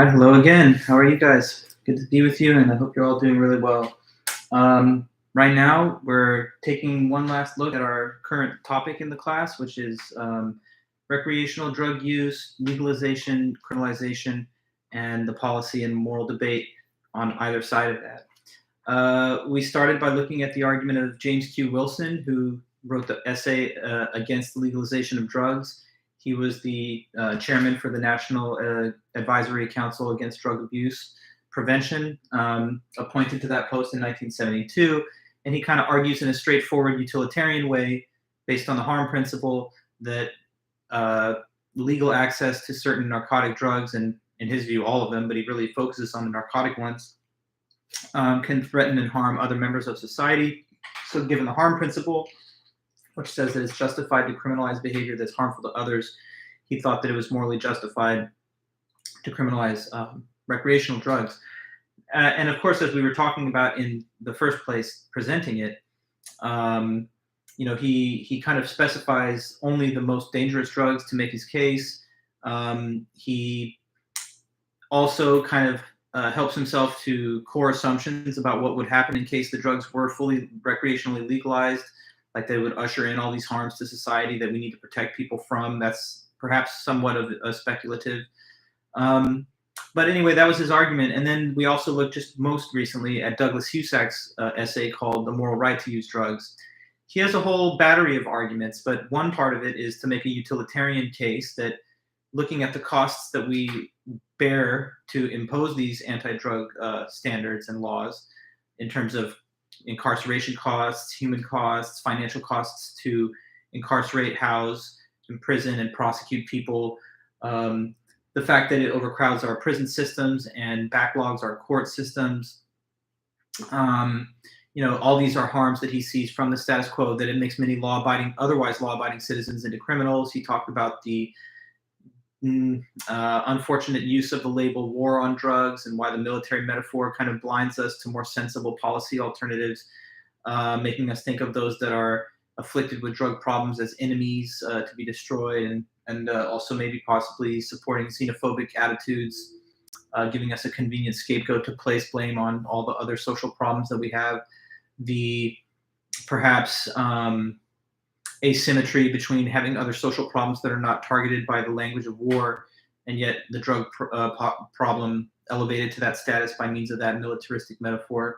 right, hello again. How are you guys? Good to be with you, and I hope you're all doing really well. Right now, we're taking one last look at our current topic in the class, which is recreational drug use, legalization, criminalization, and the policy and moral debate on either side of that. We started by looking at the argument of James Q. Wilson, who wrote the essay against the legalization of drugs. He was the chairman for the National Advisory Council Against Drug Abuse Prevention, appointed to that post in 1972. And he kind of argues in a straightforward utilitarian way, based on the harm principle, that legal access to certain narcotic drugs, and in his view, all of them, but he really focuses on the narcotic ones, can threaten and harm other members of society. So given the harm principle, which says that it's justified to criminalize behavior that's harmful to others, he thought that it was morally justified to criminalize recreational drugs. And of course, as we were talking about in the first place, presenting it, he kind of specifies only the most dangerous drugs to make his case. He also kind of helps himself to core assumptions about what would happen in case the drugs were fully recreationally legalized, like they would usher in all these harms to society that we need to protect people from. That's perhaps somewhat of a speculative. But anyway, that was his argument. And then we also looked just most recently at Douglas Husak's essay called The Moral Right to Use Drugs. He has a whole battery of arguments, but one part of it is to make a utilitarian case that looking at the costs that we bear to impose these anti-drug standards and laws in terms of incarceration costs, human costs, financial costs to incarcerate, house, imprison, and prosecute people, the fact that it overcrowds our prison systems and backlogs our court systems. All these are harms that he sees from the status quo, that it makes many otherwise law-abiding citizens into criminals. He talked about the unfortunate use of the label war on drugs and why the military metaphor kind of blinds us to more sensible policy alternatives, making us think of those that are afflicted with drug problems as enemies to be destroyed, and also maybe possibly supporting xenophobic attitudes, giving us a convenient scapegoat to place blame on all the other social problems that we have. The perhaps asymmetry between having other social problems that are not targeted by the language of war, and yet the drug problem elevated to that status by means of that militaristic metaphor.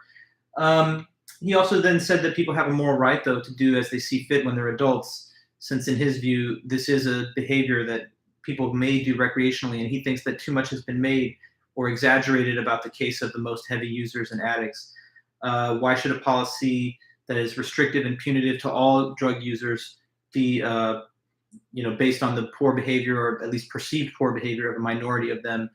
He also then said that people have a moral right, though, to do as they see fit when they're adults, since in his view, this is a behavior that people may do recreationally, and he thinks that too much has been made or exaggerated about the case of the most heavy users and addicts. Why should a policy that is restrictive and punitive to all drug users be, based on the poor behavior, or at least perceived poor behavior, of a minority of them?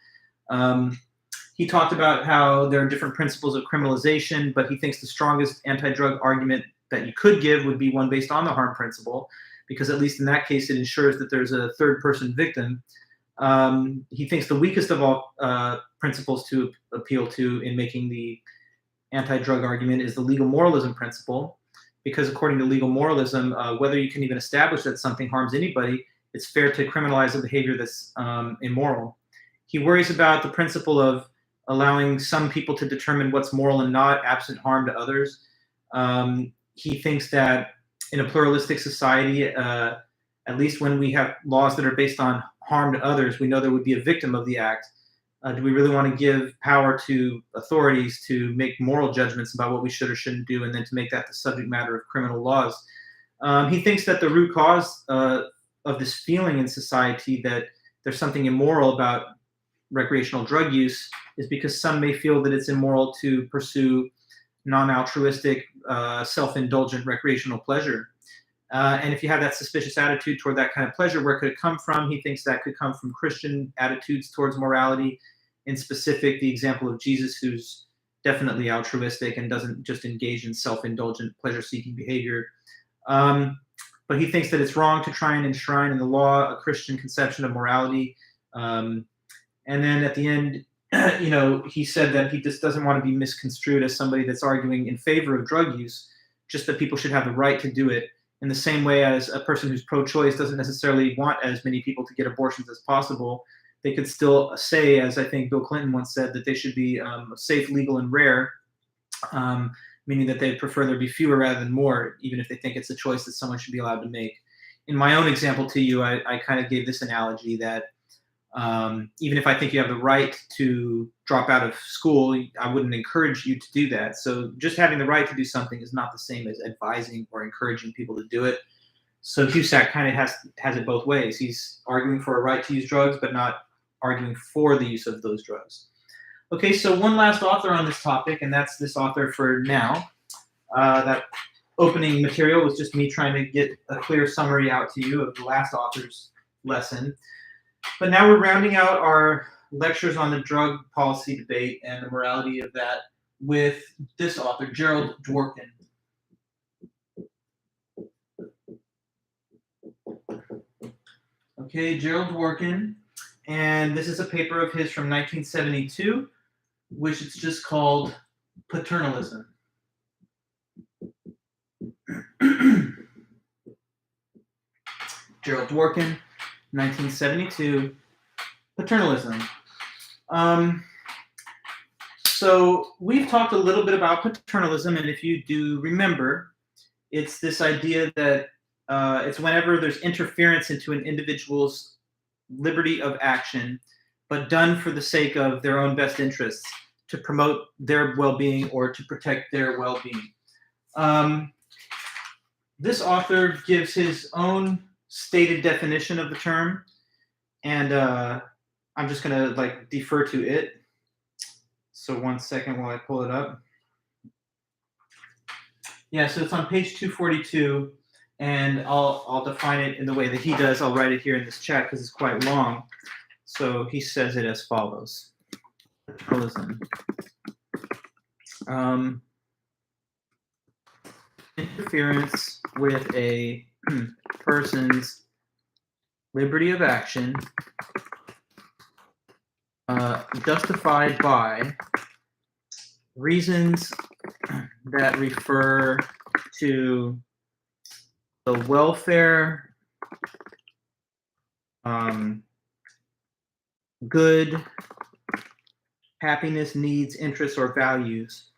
He talked about how there are different principles of criminalization, but he thinks the strongest anti-drug argument that you could give would be one based on the harm principle, because at least in that case, it ensures that there's a third-person victim. He thinks the weakest of all principles to appeal to in making the anti-drug argument is the legal moralism principle, because according to legal moralism, whether you can even establish that something harms anybody, it's fair to criminalize a behavior that's immoral. He worries about the principle of allowing some people to determine what's moral and not, absent harm to others. He thinks that in a pluralistic society, at least when we have laws that are based on harm to others, we know there would be a victim of the act. Do we really want to give power to authorities to make moral judgments about what we should or shouldn't do, and then to make that the subject matter of criminal laws? He thinks that the root cause of this feeling in society that there's something immoral about recreational drug use is because some may feel that it's immoral to pursue non-altruistic, self-indulgent recreational pleasure. And if you have that suspicious attitude toward that kind of pleasure, where could it come from? He thinks that could come from Christian attitudes towards morality, in specific, the example of Jesus, who's definitely altruistic and doesn't just engage in self-indulgent, pleasure-seeking behavior. But he thinks that it's wrong to try and enshrine in the law a Christian conception of morality. And then at the end, he said that he just doesn't want to be misconstrued as somebody that's arguing in favor of drug use, just that people should have the right to do it, in the same way as a person who's pro-choice doesn't necessarily want as many people to get abortions as possible. they could still say, as I think Bill Clinton once said, that they should be safe, legal, and rare, meaning that they prefer there be fewer rather than more, even if they think it's a choice that someone should be allowed to make. In my own example to you, I kind of gave this analogy that even if I think you have the right to drop out of school, I wouldn't encourage you to do that. So just having the right to do something is not the same as advising or encouraging people to do it. So Cusack kind of has it both ways. He's arguing for a right to use drugs, but not arguing for the use of those drugs. Okay, so one last author on this topic, and that's this author for now. That opening material was just me trying to get a clear summary out to you of the last author's lesson. But now we're rounding out our lectures on the drug policy debate and the morality of that with this author, Gerald Dworkin. Okay, Gerald Dworkin, and this is a paper of his from 1972, which it's just called Paternalism. Gerald Dworkin, 1972, Paternalism. So we've talked a little bit about paternalism, and if you do remember, it's this idea that it's whenever there's interference into an individual's liberty of action, but done for the sake of their own best interests, to promote their well-being or to protect their well-being. This author gives his own stated definition of the term, and I'm just going to defer to it. So 1 second while I pull it up. Yeah, so it's on page 242, and I'll define it in the way that he does. I'll write it here in this chat because it's quite long. So he says it as follows. Paternalism. Interference with a person's liberty of action justified by reasons that refer to the welfare, good, happiness, needs, interests, or values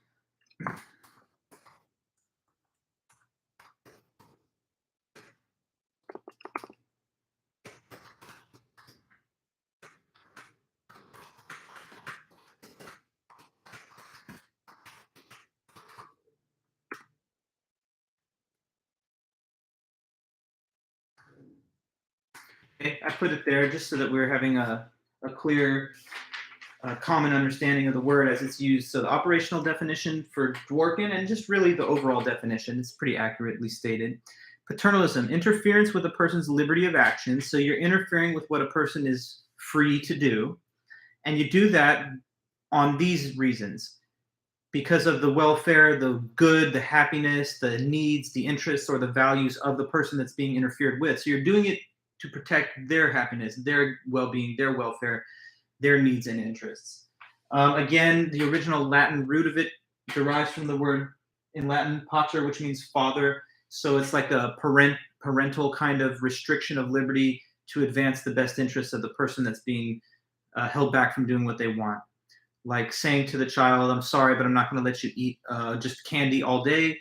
Okay, I put it there just so that we're having a clear, common understanding of the word as it's used. So the operational definition for Dworkin, and just really the overall definition, is pretty accurately stated. Paternalism, interference with a person's liberty of action. So you're interfering with what a person is free to do. And you do that on these reasons. Because of the welfare, the good, the happiness, the needs, the interests, or the values of the person that's being interfered with. So you're doing it to protect their happiness, their well-being, their welfare, their needs and interests. Again, the original Latin root of it derives from the word in Latin pater, which means father. So it's like a parental kind of restriction of liberty to advance the best interests of the person that's being held back from doing what they want. Like saying to the child, I'm sorry, but I'm not going to let you eat just candy all day.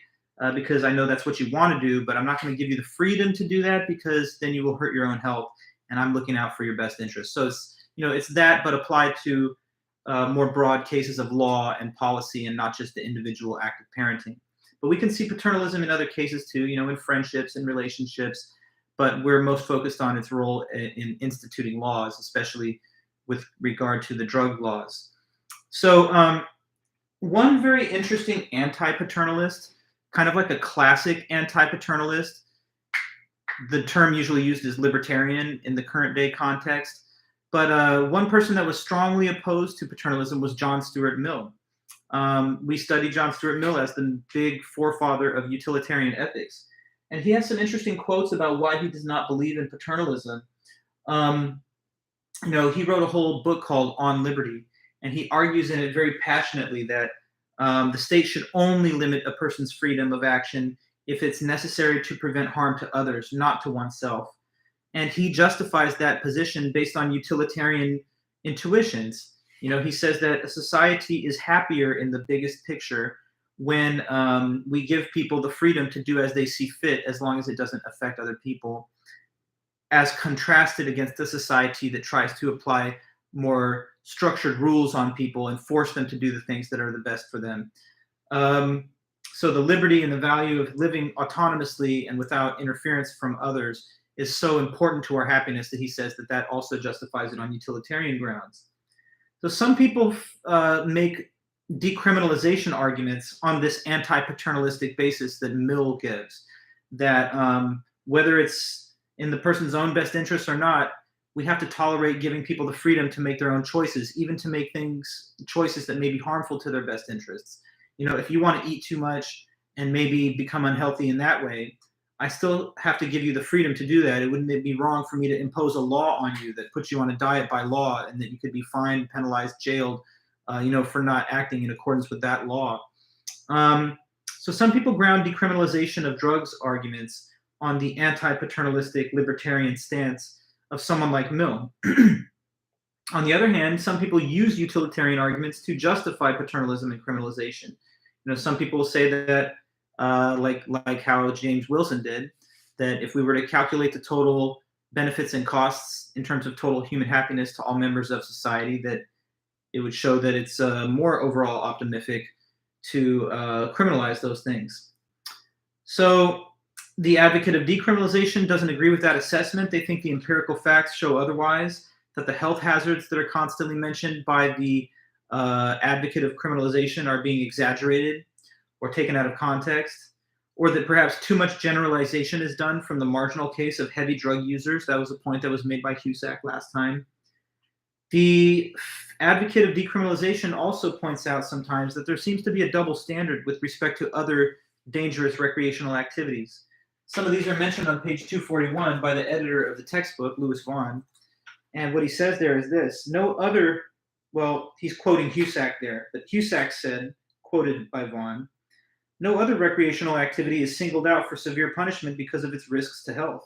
Because I know that's what you want to do, but I'm not going to give you the freedom to do that because then you will hurt your own health, and I'm looking out for your best interest. So it's that, but applied to more broad cases of law and policy, and not just the individual act of parenting. But we can see paternalism in other cases too, in friendships and relationships. But we're most focused on its role in instituting laws, especially with regard to the drug laws. So one very interesting anti-paternalist, kind of like a classic anti-paternalist. The term usually used is libertarian in the current day context. But one person that was strongly opposed to paternalism was John Stuart Mill. We study John Stuart Mill as the big forefather of utilitarian ethics. And he has some interesting quotes about why he does not believe in paternalism. He wrote a whole book called On Liberty, and he argues in it very passionately that the state should only limit a person's freedom of action if it's necessary to prevent harm to others, not to oneself. And he justifies that position based on utilitarian intuitions. He says that a society is happier in the biggest picture when we give people the freedom to do as they see fit, as long as it doesn't affect other people, as contrasted against a society that tries to apply more structured rules on people and force them to do the things that are the best for them. So the liberty and the value of living autonomously and without interference from others is so important to our happiness that he says that that also justifies it on utilitarian grounds. So some people make decriminalization arguments on this anti-paternalistic basis that Mill gives, that whether it's in the person's own best interest or not, we have to tolerate giving people the freedom to make their own choices, even to make choices that may be harmful to their best interests. If you want to eat too much and maybe become unhealthy in that way, I still have to give you the freedom to do that. It wouldn't be wrong for me to impose a law on you that puts you on a diet by law and that you could be fined, penalized, jailed, for not acting in accordance with that law. So some people ground decriminalization of drugs arguments on the anti-paternalistic libertarian stance of someone like Mill. On the other hand, some people use utilitarian arguments to justify paternalism and criminalization. Some people say that, like how James Wilson did, that if we were to calculate the total benefits and costs in terms of total human happiness to all members of society, that it would show that it's more overall optimistic to criminalize those things. So the advocate of decriminalization doesn't agree with that assessment. They think the empirical facts show otherwise, that the health hazards that are constantly mentioned by the advocate of criminalization are being exaggerated or taken out of context, or that perhaps too much generalization is done from the marginal case of heavy drug users. That was a point that was made by Cusack last time. The advocate of decriminalization also points out sometimes that there seems to be a double standard with respect to other dangerous recreational activities. Some of these are mentioned on page 241 by the editor of the textbook, Louis Vaughan. And what he says there is this: he's quoting Cusack there, but Cusack said, quoted by Vaughan, "No other recreational activity is singled out for severe punishment because of its risks to health.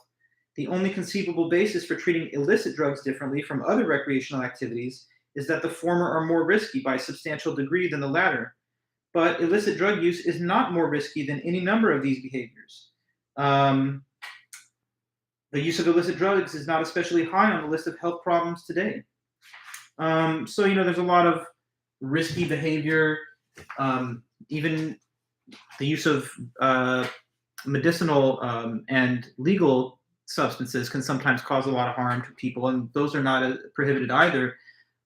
The only conceivable basis for treating illicit drugs differently from other recreational activities is that the former are more risky by a substantial degree than the latter. But illicit drug use is not more risky than any number of these behaviors. The use of illicit drugs is not especially high on the list of health problems today." So there's a lot of risky behavior. Even the use of medicinal and legal substances can sometimes cause a lot of harm to people, and those are not prohibited either.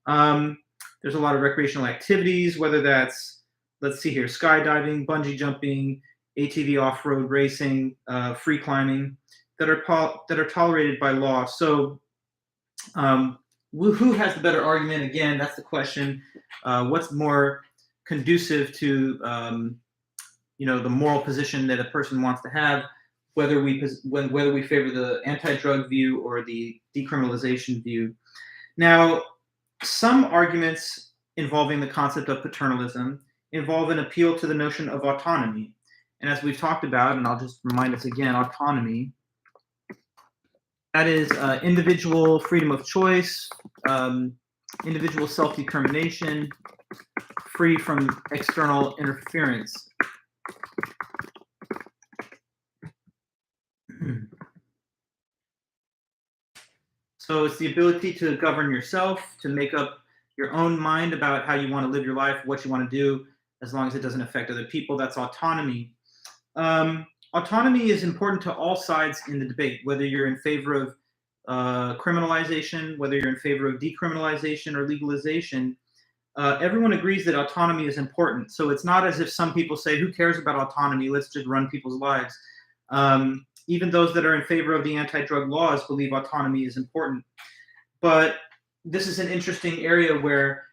There's a lot of recreational activities, whether that's, let's see here, skydiving, bungee jumping, ATV off-road racing, free climbing, that are tolerated by law. So who has the better argument? Again, that's the question. What's more conducive to the moral position that a person wants to have, whether we favor the anti-drug view or the decriminalization view? Now, some arguments involving the concept of paternalism involve an appeal to the notion of autonomy. And as we've talked about, and I'll just remind us again, autonomy, that is individual freedom of choice, individual self-determination, free from external interference. So it's the ability to govern yourself, to make up your own mind about how you want to live your life, what you want to do, as long as it doesn't affect other people. That's autonomy. Autonomy is important to all sides in the debate, whether you're in favor of criminalization, whether you're in favor of decriminalization or legalization. Everyone agrees that autonomy is important. So it's not as if some people say, who cares about autonomy? Let's just run people's lives. Even those that are in favor of the anti-drug laws believe autonomy is important. But this is an interesting area where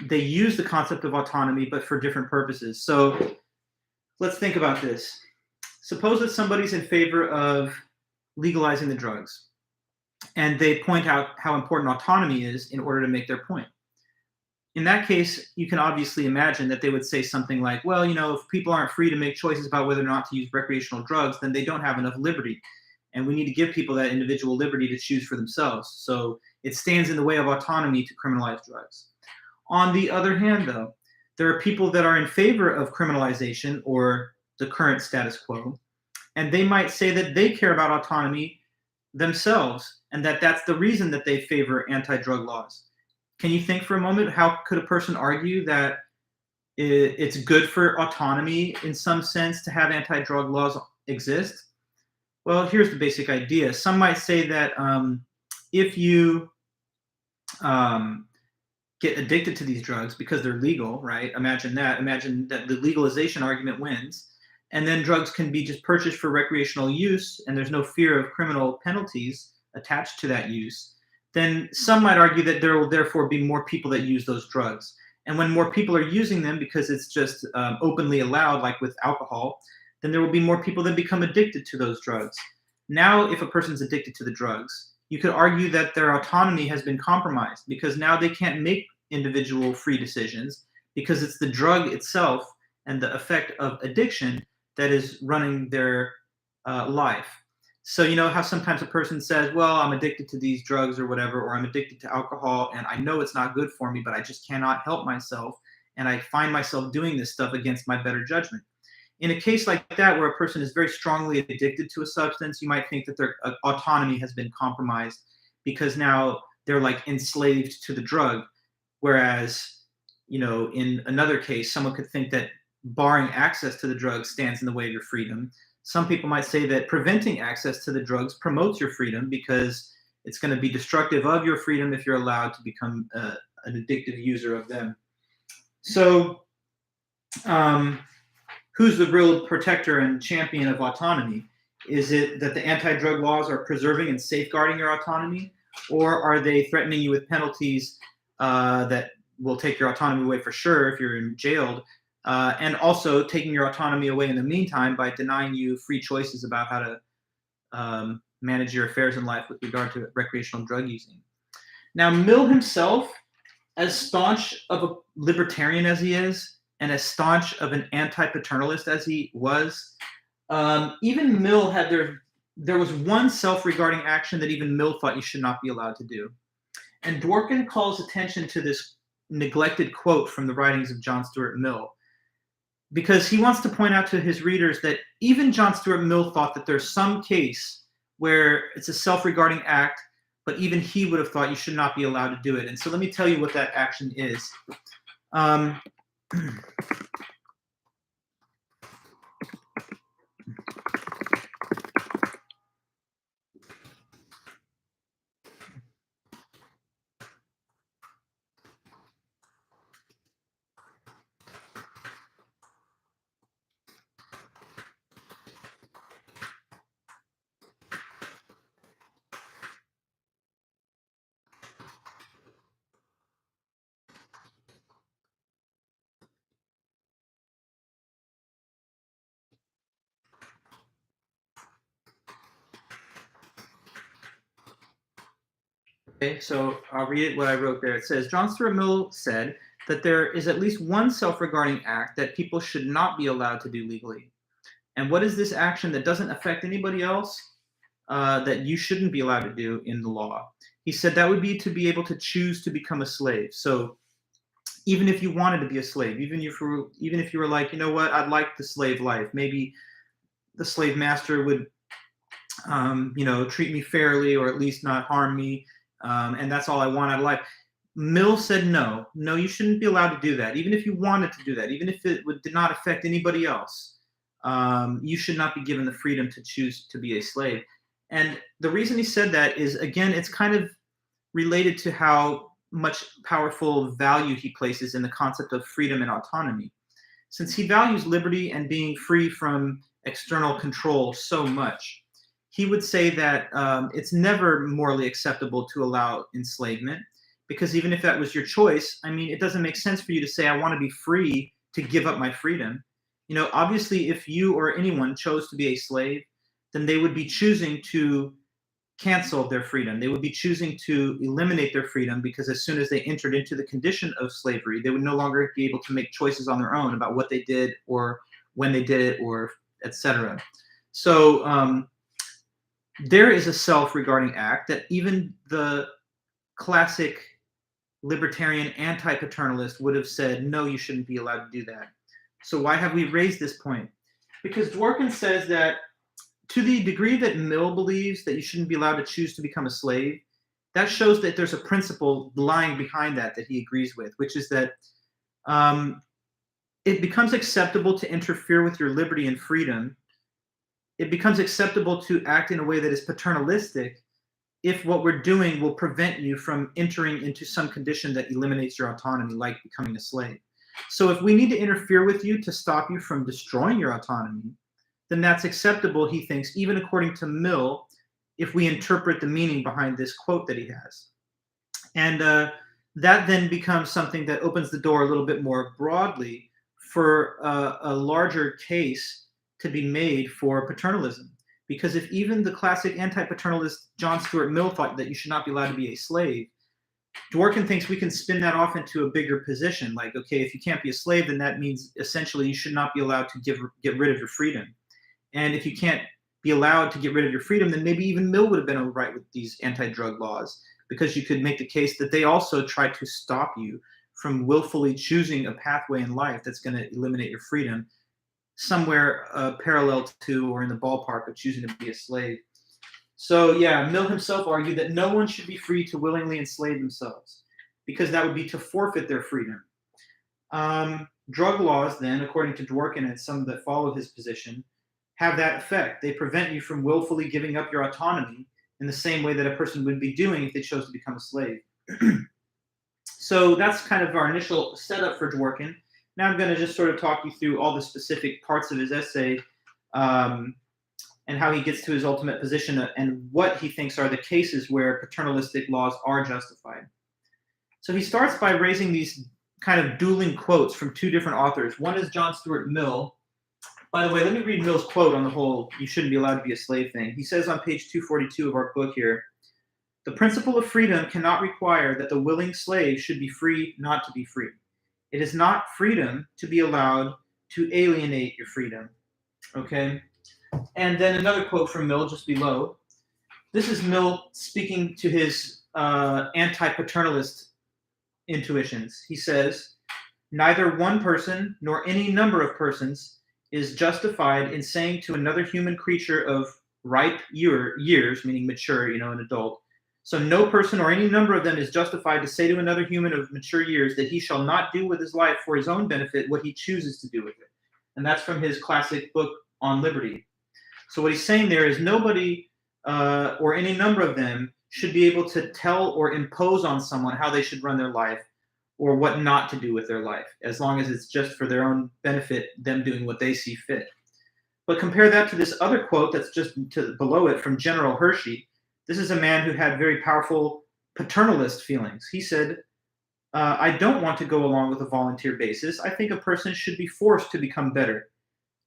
they use the concept of autonomy, but for different purposes. So let's think about this. Suppose that somebody's in favor of legalizing the drugs, and they point out how important autonomy is in order to make their point. In that case, you can obviously imagine that they would say something like, well, if people aren't free to make choices about whether or not to use recreational drugs, then they don't have enough liberty. And we need to give people that individual liberty to choose for themselves. So It stands in the way of autonomy to criminalize drugs. On the other hand, though, there are people that are in favor of criminalization or the current status quo, and they might say that they care about autonomy themselves and that that's the reason that they favor anti-drug laws. Can you think for a moment, how could a person argue that it's good for autonomy in some sense to have anti-drug laws exist? Well, here's the basic idea. Some might say that if you get addicted to these drugs because they're legal, right? Imagine that. Imagine that the legalization argument wins, and then drugs can be just purchased for recreational use, and there's no fear of criminal penalties attached to that use. Then some might argue that there will therefore be more people that use those drugs. And when more people are using them because it's just openly allowed, like with alcohol, then there will be more people that become addicted to those drugs. Now, if a person's addicted to the drugs, you could argue that their autonomy has been compromised because now they can't make individual free decisions because it's the drug itself and the effect of addiction that is running their life. So, you know how sometimes a person says, well, I'm addicted to these drugs or whatever, or I'm addicted to alcohol and I know it's not good for me, but I just cannot help myself. And I find myself doing this stuff against my better judgment. In a case like that, where a person is very strongly addicted to a substance, you might think that their autonomy has been compromised because now they're like enslaved to the drug. Whereas, you know, in another case, someone could think that barring access to the drug stands in the way of your freedom. Some people might say that preventing access to the drugs promotes your freedom because it's going to be destructive of your freedom if you're allowed to become an addictive user of them. So, who's the real protector and champion of autonomy? Is it that the anti-drug laws are preserving and safeguarding your autonomy, or are they threatening you with penalties that will take your autonomy away for sure if you're jailed, and also taking your autonomy away in the meantime by denying you free choices about how to manage your affairs in life with regard to recreational drug using? Now, Mill himself, as staunch of a libertarian as he is, and as staunch of an anti-paternalist as he was, even Mill had there was one self-regarding action that even Mill thought you should not be allowed to do. And Dworkin calls attention to this neglected quote from the writings of John Stuart Mill, because he wants to point out to his readers that even John Stuart Mill thought that there's some case where it's a self-regarding act, but even he would have thought you should not be allowed to do it. And so let me tell you what that action is. Okay, so I'll read it what I wrote there. It says, John Stuart Mill said that there is at least one self-regarding act that people should not be allowed to do legally. And what is this action that doesn't affect anybody else that you shouldn't be allowed to do in the law? He said that would be to be able to choose to become a slave. So even if you wanted to be a slave, even if you were like, you know what, I'd like the slave life. Maybe the slave master would, treat me fairly or at least not harm me. And that's all I want out of life. Mill said, no, you shouldn't be allowed to do that. Even if you wanted to do that, even if it did not affect anybody else, you should not be given the freedom to choose to be a slave. And the reason he said that is, again, it's kind of related to how much powerful value he places in the concept of freedom and autonomy. Since he values liberty and being free from external control so much, he would say that it's never morally acceptable to allow enslavement, because even if that was your choice, I mean, it doesn't make sense for you to say, I want to be free to give up my freedom. You know, obviously, if you or anyone chose to be a slave, then they would be choosing to cancel their freedom. They would be choosing to eliminate their freedom, because as soon as they entered into the condition of slavery, they would no longer be able to make choices on their own about what they did or when they did it, or etc. So there is a self-regarding act that even the classic libertarian anti-paternalist would have said, no, you shouldn't be allowed to do that. So why have we raised this point? Because Dworkin says that to the degree that Mill believes that you shouldn't be allowed to choose to become a slave, that shows that there's a principle lying behind that he agrees with, which is that it becomes acceptable to interfere with your liberty and freedom. It becomes acceptable to act in a way that is paternalistic if what we're doing will prevent you from entering into some condition that eliminates your autonomy, like becoming a slave. So if we need to interfere with you to stop you from destroying your autonomy, then that's acceptable, he thinks, even according to Mill, if we interpret the meaning behind this quote that he has. And that then becomes something that opens the door a little bit more broadly for a larger case to be made for paternalism. Because if even the classic anti-paternalist John Stuart Mill thought that you should not be allowed to be a slave, Dworkin thinks we can spin that off into a bigger position. Like, okay, if you can't be a slave, then that means essentially you should not be allowed to get rid of your freedom. And if you can't be allowed to get rid of your freedom, then maybe even Mill would have been all right with these anti-drug laws, because you could make the case that they also try to stop you from willfully choosing a pathway in life that's going to eliminate your freedom, somewhere parallel to or in the ballpark of choosing to be a slave. So yeah, Mill himself argued that no one should be free to willingly enslave themselves, because that would be to forfeit their freedom. Drug laws then, according to Dworkin and some that follow his position, have that effect. They prevent you from willfully giving up your autonomy in the same way that a person would be doing if they chose to become a slave. So that's kind of our initial setup for Dworkin. Now I'm going to just sort of talk you through all the specific parts of his essay and how he gets to his ultimate position and what he thinks are the cases where paternalistic laws are justified. So he starts by raising these kind of dueling quotes from two different authors. One is John Stuart Mill. By the way, let me read Mill's quote on the whole "you shouldn't be allowed to be a slave" thing. He says on page 242 of our book here, "The principle of freedom cannot require that the willing slave should be free not to be free. It is not freedom to be allowed to alienate your freedom." Okay? And then another quote from Mill just below. This is Mill speaking to his anti-paternalist intuitions. He says, "Neither one person nor any number of persons is justified in saying to another human creature of ripe years, meaning mature, an adult. So no person or any number of them is justified to say to another human of mature years that he shall not do with his life for his own benefit what he chooses to do with it." And that's from his classic book on liberty. So what he's saying there is nobody or any number of them should be able to tell or impose on someone how they should run their life or what not to do with their life, as long as it's just for their own benefit, them doing what they see fit. But compare that to this other quote that's just below it from General Hershey. This is a man who had very powerful paternalist feelings. He said, "I don't want to go along with a volunteer basis. I think a person should be forced to become better.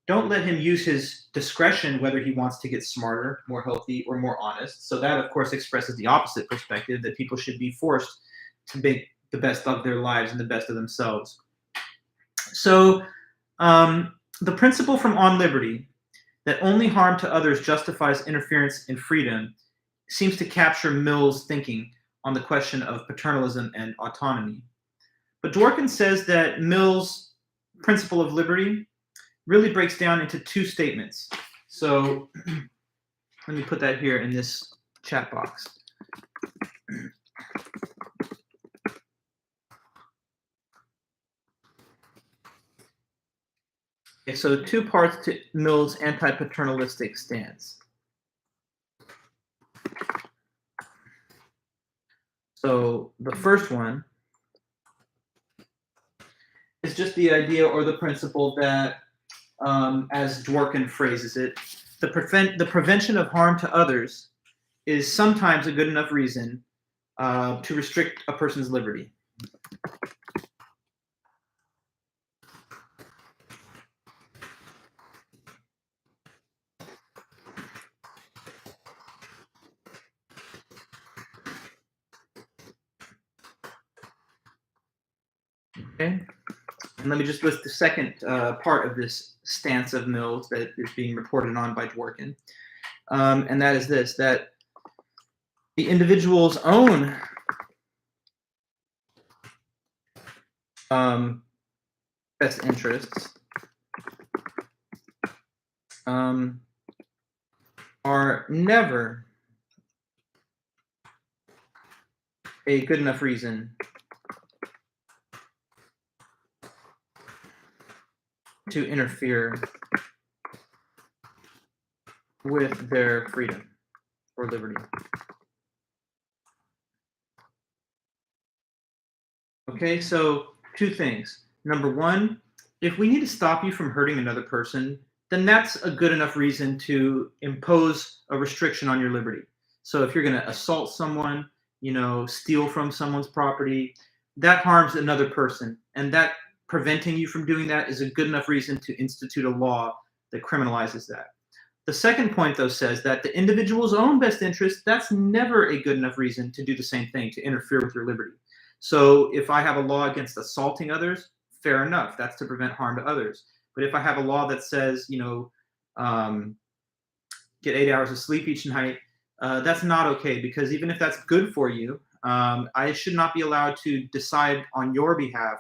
Don't let him use his discretion whether he wants to get smarter, more healthy, or more honest." So that, of course, expresses the opposite perspective, that people should be forced to make the best of their lives and the best of themselves. So the principle from On Liberty, that only harm to others justifies interference in freedom, seems to capture Mill's thinking on the question of paternalism and autonomy. But Dworkin says that Mill's principle of liberty really breaks down into two statements. So let me put that here in this chat box. Okay, so two parts to Mill's anti-paternalistic stance. So the first one is just the idea or the principle that, as Dworkin phrases it, the prevention of harm to others is sometimes a good enough reason to restrict a person's liberty. Okay, and let me just list the second part of this stance of Mill's that is being reported on by Dworkin, and that is this: that the individual's own best interests are never a good enough reason to interfere with their freedom or liberty. Okay, so two things. Number one, if we need to stop you from hurting another person, then that's a good enough reason to impose a restriction on your liberty. So if you're going to assault someone, steal from someone's property, that harms another person. And that preventing you from doing that is a good enough reason to institute a law that criminalizes that. The second point, though, says that the individual's own best interest, that's never a good enough reason to do the same thing, to interfere with your liberty. So if I have a law against assaulting others, fair enough, that's to prevent harm to others. But if I have a law that says, get 8 hours of sleep each night, that's not okay, because even if that's good for you, I should not be allowed to decide on your behalf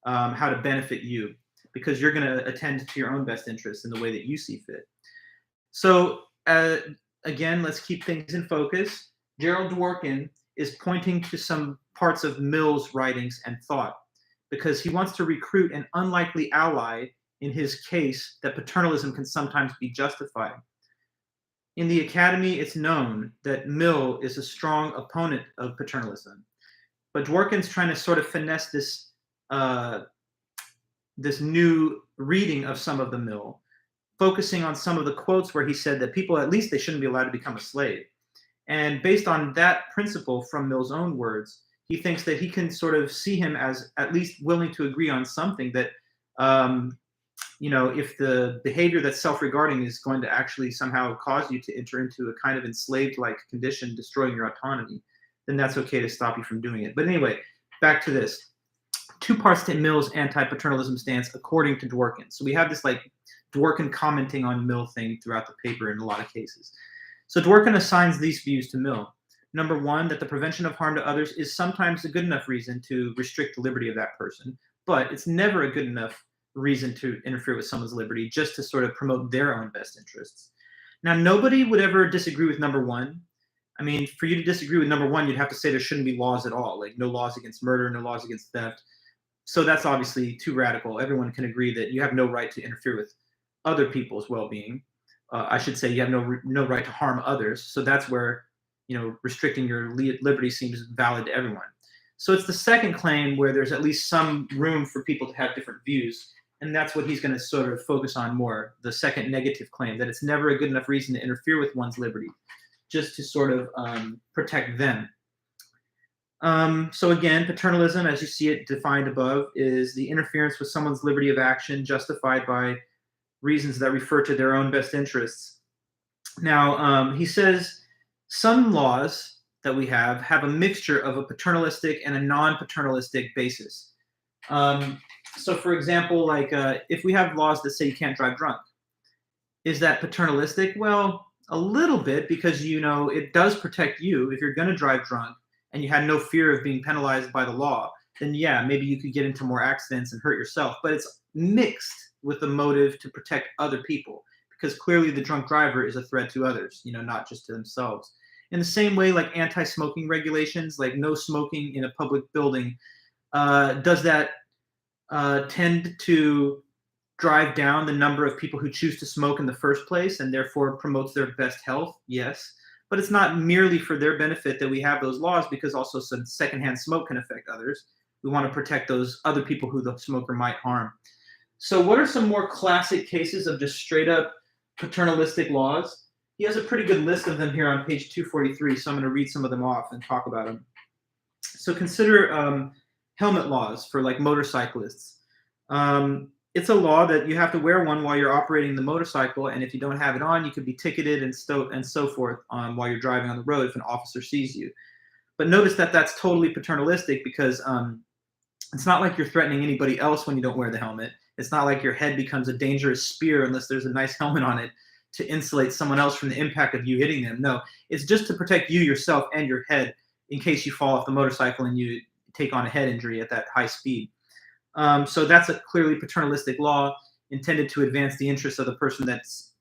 how to benefit you, because you're going to attend to your own best interests in the way that you see fit. So again, let's keep things in focus. Gerald Dworkin is pointing to some parts of Mill's writings and thought, because he wants to recruit an unlikely ally in his case that paternalism can sometimes be justified. In the Academy, it's known that Mill is a strong opponent of paternalism, but Dworkin's trying to sort of finesse this new reading of some of the Mill, focusing on some of the quotes where he said that people, at least they shouldn't be allowed to become a slave. And based on that principle from Mill's own words, he thinks that he can sort of see him as at least willing to agree on something that, if the behavior that's self-regarding is going to actually somehow cause you to enter into a kind of enslaved-like condition, destroying your autonomy, then that's okay to stop you from doing it. But anyway, back to this. Two parts to Mill's anti-paternalism stance, according to Dworkin. So we have this Dworkin commenting on Mill thing throughout the paper in a lot of cases. So Dworkin assigns these views to Mill. Number one, that the prevention of harm to others is sometimes a good enough reason to restrict the liberty of that person, but it's never a good enough reason to interfere with someone's liberty just to sort of promote their own best interests. Now, nobody would ever disagree with number one. I mean, for you to disagree with number one, you'd have to say there shouldn't be laws at all, like no laws against murder, no laws against theft. So that's obviously too radical. Everyone can agree that you have no right to interfere with other people's well-being. I should say you have no right to harm others. So that's where restricting your liberty seems valid to everyone. So it's the second claim where there's at least some room for people to have different views, and that's what he's going to sort of focus on more. The second negative claim, that it's never a good enough reason to interfere with one's liberty, just to sort of protect them. So again, paternalism, as you see it defined above, is the interference with someone's liberty of action justified by reasons that refer to their own best interests. Now, he says some laws that we have a mixture of a paternalistic and a non-paternalistic basis. So for example, if we have laws that say you can't drive drunk, is that paternalistic? Well, a little bit, because it does protect you. If you're going to drive drunk and you had no fear of being penalized by the law, then yeah, maybe you could get into more accidents and hurt yourself. But it's mixed with the motive to protect other people, because clearly the drunk driver is a threat to others, not just to themselves. In the same way, like anti-smoking regulations, like no smoking in a public building, does that tend to drive down the number of people who choose to smoke in the first place and therefore promotes their best health? Yes. But it's not merely for their benefit that we have those laws, because also some secondhand smoke can affect others. We want to protect those other people who the smoker might harm. So what are some more classic cases of just straight up paternalistic laws? He has a pretty good list of them here on page 243, so I'm going to read some of them off and talk about them. So consider helmet laws for motorcyclists. It's a law that you have to wear one while you're operating the motorcycle, and if you don't have it on, you could be ticketed and so forth while you're driving on the road if an officer sees you. But notice that that's totally paternalistic, because it's not like you're threatening anybody else when you don't wear the helmet. It's not like your head becomes a dangerous spear unless there's a nice helmet on it to insulate someone else from the impact of you hitting them. No, it's just to protect you, yourself, and your head in case you fall off the motorcycle and you take on a head injury at that high speed. So that's a clearly paternalistic law intended to advance the interests of the person that's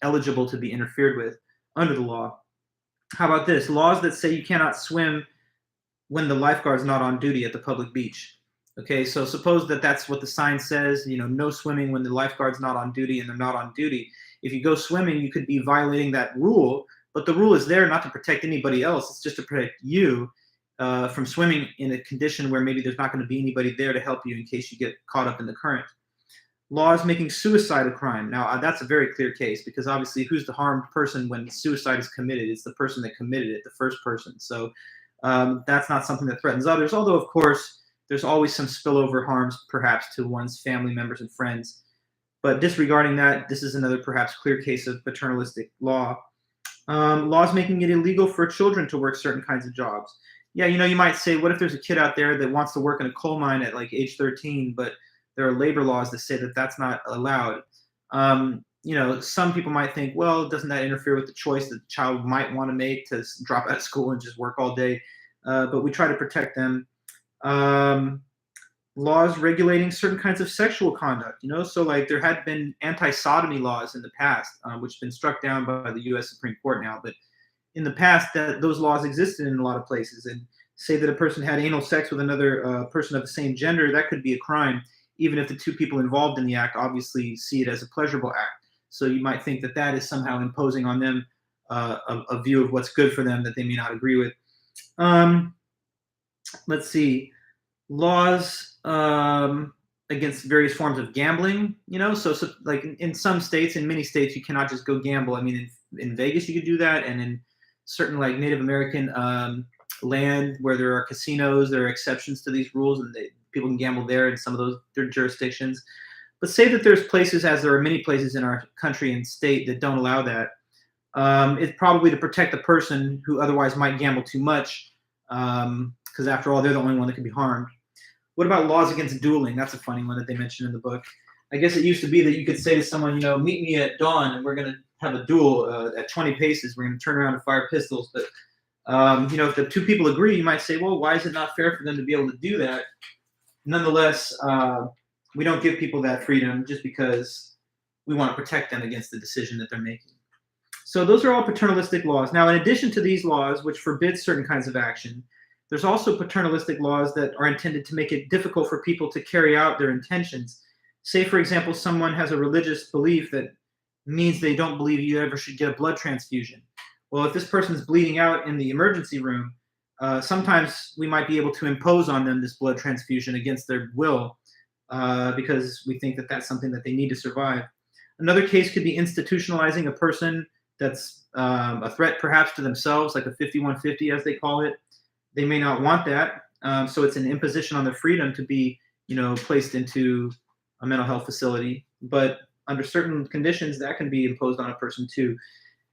eligible to be interfered with under the law. How about this? Laws that say you cannot swim when the lifeguard's not on duty at the public beach. Okay, so suppose that that's what the sign says, no swimming when the lifeguard's not on duty and they're not on duty. If you go swimming, you could be violating that rule, but the rule is there not to protect anybody else. It's just to protect you from swimming in a condition where maybe there's not going to be anybody there to help you in case you get caught up in the current. Laws making suicide a crime. Now, that's a very clear case because obviously who's the harmed person when suicide is committed? It's the person that committed it, the first person. So that's not something that threatens others, although, of course, there's always some spillover harms, perhaps, to one's family members and friends. But disregarding that, this is another perhaps clear case of paternalistic law. Laws making it illegal for children to work certain kinds of jobs. Yeah, you might say, what if there's a kid out there that wants to work in a coal mine at like age 13, but there are labor laws that say that that's not allowed. Some people might think, well, doesn't that interfere with the choice that the child might want to make to drop out of school and just work all day? But we try to protect them. Laws regulating certain kinds of sexual conduct, so like there had been anti-sodomy laws in the past, which have been struck down by the U.S. Supreme Court now. But in the past, those laws existed in a lot of places. And say that a person had anal sex with another person of the same gender, that could be a crime, even if the two people involved in the act obviously see it as a pleasurable act. So you might think that that is somehow imposing on them a view of what's good for them that they may not agree with. Let's see. Laws against various forms of gambling, so like in some states, in many states, you cannot just go gamble. I mean, in Vegas, you could do that. And in certain like Native American land where there are casinos, there are exceptions to these rules, and people can gamble there in some of those their jurisdictions. But say that there's places, as there are many places in our country and state that don't allow that. It's probably to protect the person who otherwise might gamble too much, because after all, they're the only one that can be harmed. What about laws against dueling? That's a funny one that they mentioned in the book. I guess it used to be that you could say to someone, meet me at dawn and we're going to have a duel at 20 paces. We're going to turn around and fire pistols. But, if the two people agree, you might say, well, why is it not fair for them to be able to do that? Nonetheless, we don't give people that freedom just because we want to protect them against the decision that they're making. So those are all paternalistic laws. Now, in addition to these laws, which forbid certain kinds of action, there's also paternalistic laws that are intended to make it difficult for people to carry out their intentions. Say, for example, someone has a religious belief that means they don't believe you ever should get a blood transfusion. Well, if this person's bleeding out in the emergency room, sometimes we might be able to impose on them this blood transfusion against their will because we think that that's something that they need to survive. Another case could be institutionalizing a person that's a threat perhaps to themselves, like a 5150 as they call it. They may not want that, so it's an imposition on their freedom to be, placed into a mental health facility. But under certain conditions, that can be imposed on a person too.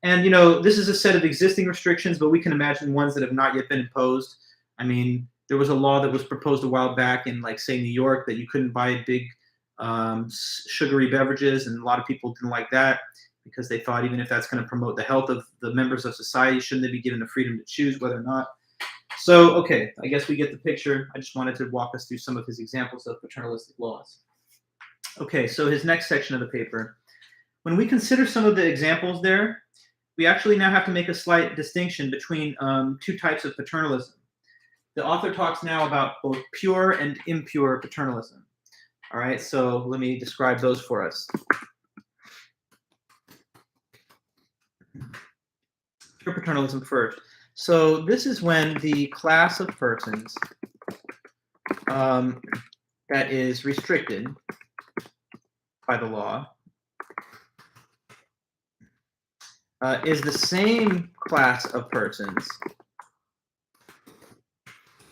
And this is a set of existing restrictions, but we can imagine ones that have not yet been imposed. I mean, there was a law that was proposed a while back in, like, say, New York, that you couldn't buy big sugary beverages, and a lot of people didn't like that because they thought even if that's going to promote the health of the members of society, shouldn't they be given the freedom to choose whether or not? So, okay, I guess we get the picture. I just wanted to walk us through some of his examples of paternalistic laws. Okay, so his next section of the paper. When we consider some of the examples there, we actually now have to make a slight distinction between two types of paternalism. The author talks now about both pure and impure paternalism. All right, so let me describe those for us. Pure paternalism first. So this is when the class of persons that is restricted by the law is the same class of persons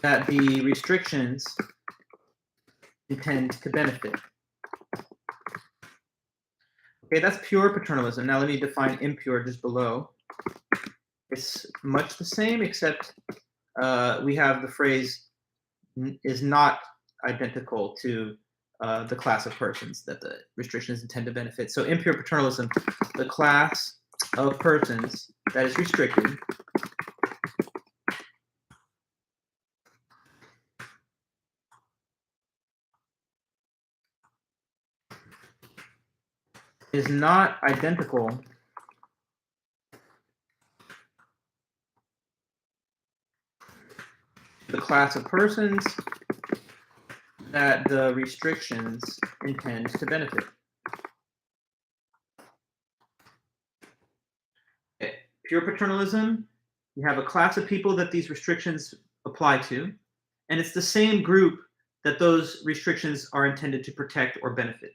that the restrictions intend to benefit. Okay, that's pure paternalism. Now let me define impure just below. It's much the same, except we have the phrase is not identical to the class of persons that the restrictions intend to benefit. So impure paternalism, the class of persons that is restricted is not identical to the class of persons that the restrictions intend to benefit. Okay. Pure paternalism, you have a class of people that these restrictions apply to, and it's the same group that those restrictions are intended to protect or benefit.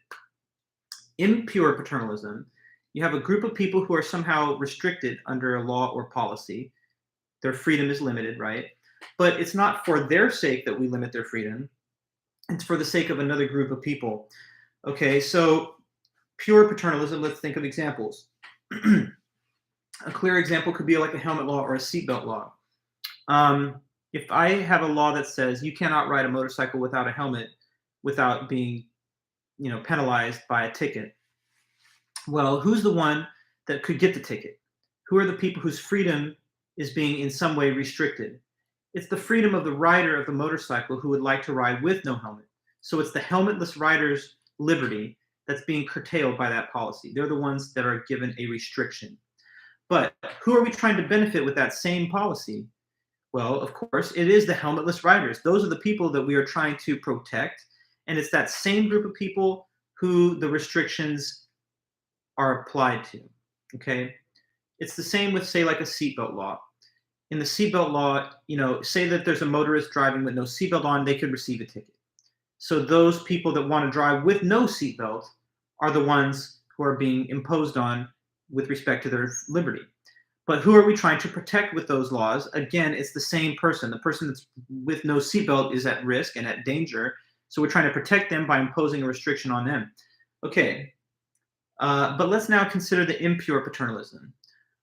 Impure paternalism, you have a group of people who are somehow restricted under a law or policy. Their freedom is limited, right? But it's not for their sake that we limit their freedom. It's for the sake of another group of people. Okay, so pure paternalism, let's think of examples. A clear example could be like a helmet law or a seatbelt law. If I have a law that says you cannot ride a motorcycle without a helmet without being, penalized by a ticket, well, who's the one that could get the ticket? Who are the people whose freedom is being in some way restricted? It's the freedom of the rider of the motorcycle who would like to ride with no helmet. So it's the helmetless rider's liberty that's being curtailed by that policy. They're the ones that are given a restriction. But who are we trying to benefit with that same policy? Well, of course, it is the helmetless riders. Those are the people that we are trying to protect. And it's that same group of people who the restrictions are applied to. Okay? It's the same with, say, like a seatbelt law. In the seatbelt law, say that there's a motorist driving with no seatbelt on, they could receive a ticket. So those people that want to drive with no seatbelt are the ones who are being imposed on with respect to their liberty. But who are we trying to protect with those laws? Again, it's the same person. The person that's with no seatbelt is at risk and at danger. So we're trying to protect them by imposing a restriction on them. Okay, but let's now consider the impure paternalism.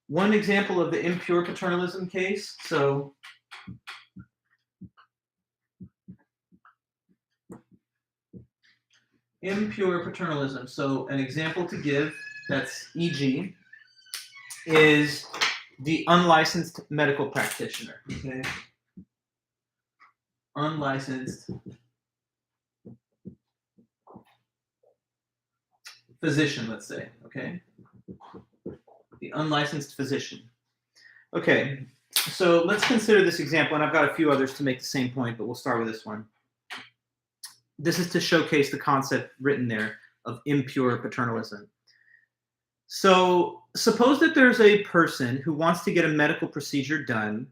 One example of the impure paternalism case, so impure paternalism, so an example to give that's e.g. is the unlicensed medical practitioner, okay? Unlicensed physician, let's say, okay? The unlicensed physician. Okay, so let's consider this example, and I've got a few others to make the same point, but we'll start with this one. This is to showcase the concept written there of impure paternalism. So suppose that there's a person who wants to get a medical procedure done,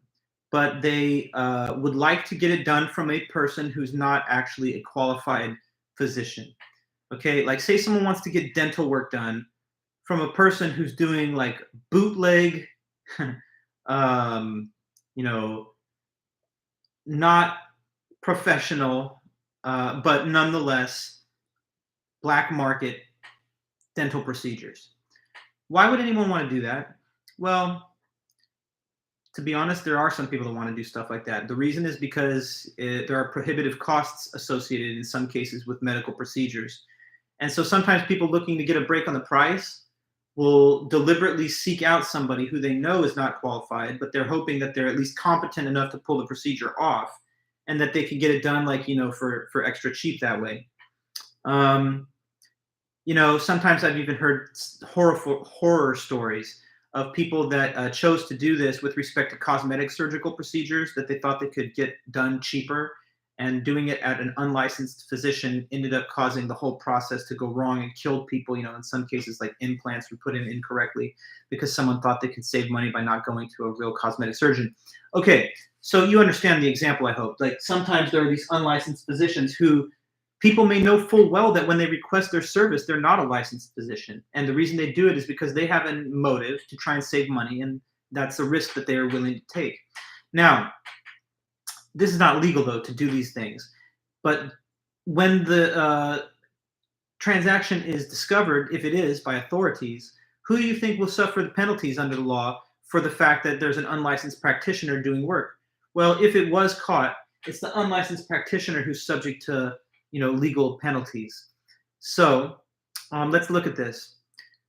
but they would like to get it done from a person who's not actually a qualified physician. Okay, like say someone wants to get dental work done from a person who's doing like bootleg, not professional, but nonetheless black market dental procedures. Why would anyone want to do that? Well, to be honest, there are some people that want to do stuff like that. The reason is because there are prohibitive costs associated in some cases with medical procedures. And so sometimes people looking to get a break on the price will deliberately seek out somebody who they know is not qualified, but they're hoping that they're at least competent enough to pull the procedure off and that they can get it done for extra cheap that way. Sometimes I've even heard horror stories of people that chose to do this with respect to cosmetic surgical procedures that they thought they could get done cheaper, and doing it at an unlicensed physician ended up causing the whole process to go wrong and killed people. In some cases, like implants were put in incorrectly because someone thought they could save money by not going to a real cosmetic surgeon. Okay, so you understand the example, I hope. Like sometimes there are these unlicensed physicians who people may know full well that when they request their service, they're not a licensed physician. And the reason they do it is because they have a motive to try and save money, and that's a risk that they are willing to take. Now, this is not legal, though, to do these things. But when the transaction is discovered, if it is, by authorities, who do you think will suffer the penalties under the law for the fact that there's an unlicensed practitioner doing work? Well, if it was caught, it's the unlicensed practitioner who's subject to legal penalties. So let's look at this.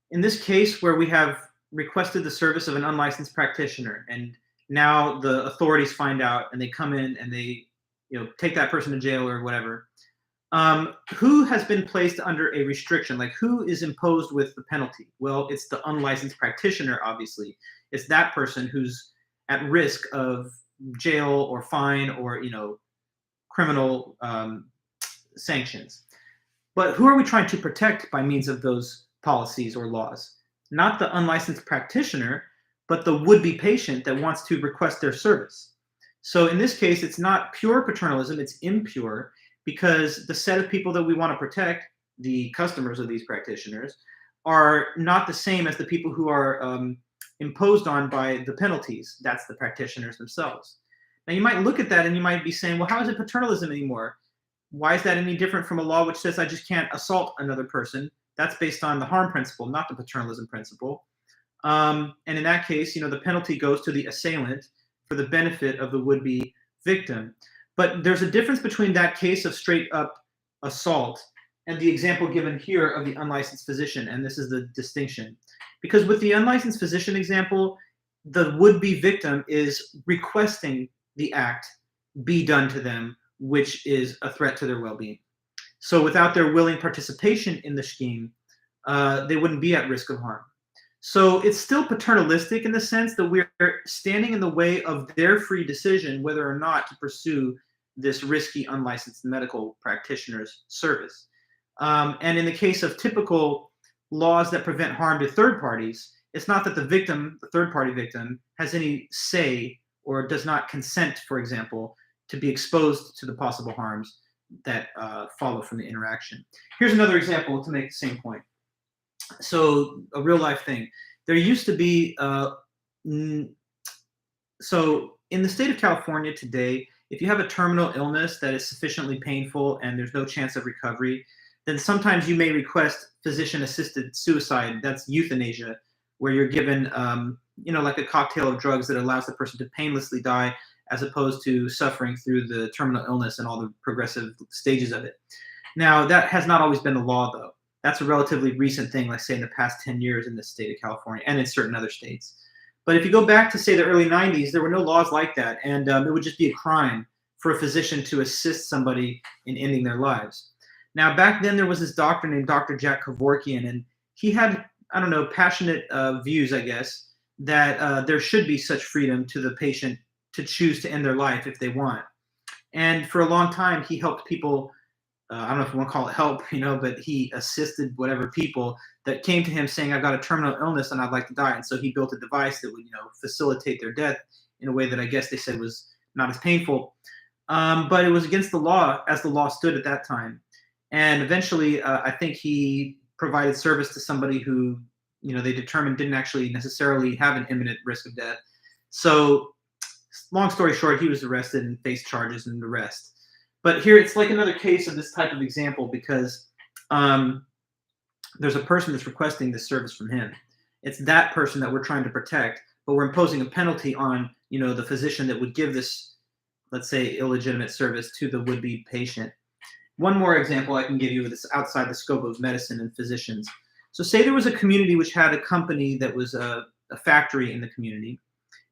In this case where we have requested the service of an unlicensed practitioner, and now the authorities find out and they come in and they take that person to jail or whatever, Who has been placed under a restriction? Like, who is imposed with the penalty? Well, it's the unlicensed practitioner, obviously. It's that person who's at risk of jail or fine or, criminal sanctions. But who are we trying to protect by means of those policies or laws? Not the unlicensed practitioner, but the would-be patient that wants to request their service. So in this case, it's not pure paternalism, it's impure, because the set of people that we want to protect, the customers of these practitioners, are not the same as the people who are imposed on by the penalties. That's the practitioners themselves. Now, you might look at that and you might be saying, well, how is it paternalism anymore? Why is that any different from a law which says I just can't assault another person? That's based on the harm principle, not the paternalism principle. And in that case, the penalty goes to the assailant for the benefit of the would-be victim. But there's a difference between that case of straight up assault and the example given here of the unlicensed physician, and this is the distinction. Because with the unlicensed physician example, the would-be victim is requesting the act be done to them, which is a threat to their well-being. So without their willing participation in the scheme, they wouldn't be at risk of harm. So it's still paternalistic in the sense that we're standing in the way of their free decision whether or not to pursue this risky unlicensed medical practitioner's service. And in the case of typical laws that prevent harm to third parties, it's not that the victim, the third party victim, has any say or does not consent, for example, to be exposed to the possible harms that follow from the interaction. Here's another example to make the same point. So a real life thing. There used to be, so in the state of California today, if you have a terminal illness that is sufficiently painful and there's no chance of recovery, then sometimes you may request physician-assisted suicide. That's euthanasia, where you're given, like a cocktail of drugs that allows the person to painlessly die, as opposed to suffering through the terminal illness and all the progressive stages of it. Now, that has not always been the law, though. That's a relatively recent thing, let's say in the past 10 years in the state of California and in certain other states. But if you go back to, say, the early 90s, there were no laws like that, and it would just be a crime for a physician to assist somebody in ending their lives. Now, back then, there was this doctor named Dr. Jack Kevorkian, and he had, passionate views, I guess, that there should be such freedom to the patient to choose to end their life if they want. And for a long time, he helped people, I don't know if you want to call it help, but he assisted whatever people that came to him saying, I've got a terminal illness and I'd like to die. And so he built a device that would, facilitate their death in a way that I guess they said was not as painful. But it was against the law as the law stood at that time. And eventually, I think he provided service to somebody who, they determined didn't actually necessarily have an imminent risk of death. So long story short, he was arrested and faced charges and arrest. But here it's like another case of this type of example because there's a person that's requesting this service from him. It's that person that we're trying to protect, but we're imposing a penalty on, the physician that would give this, let's say, illegitimate service to the would-be patient. One more example I can give you that's outside the scope of medicine and physicians. So say there was a community which had a company that was a factory in the community,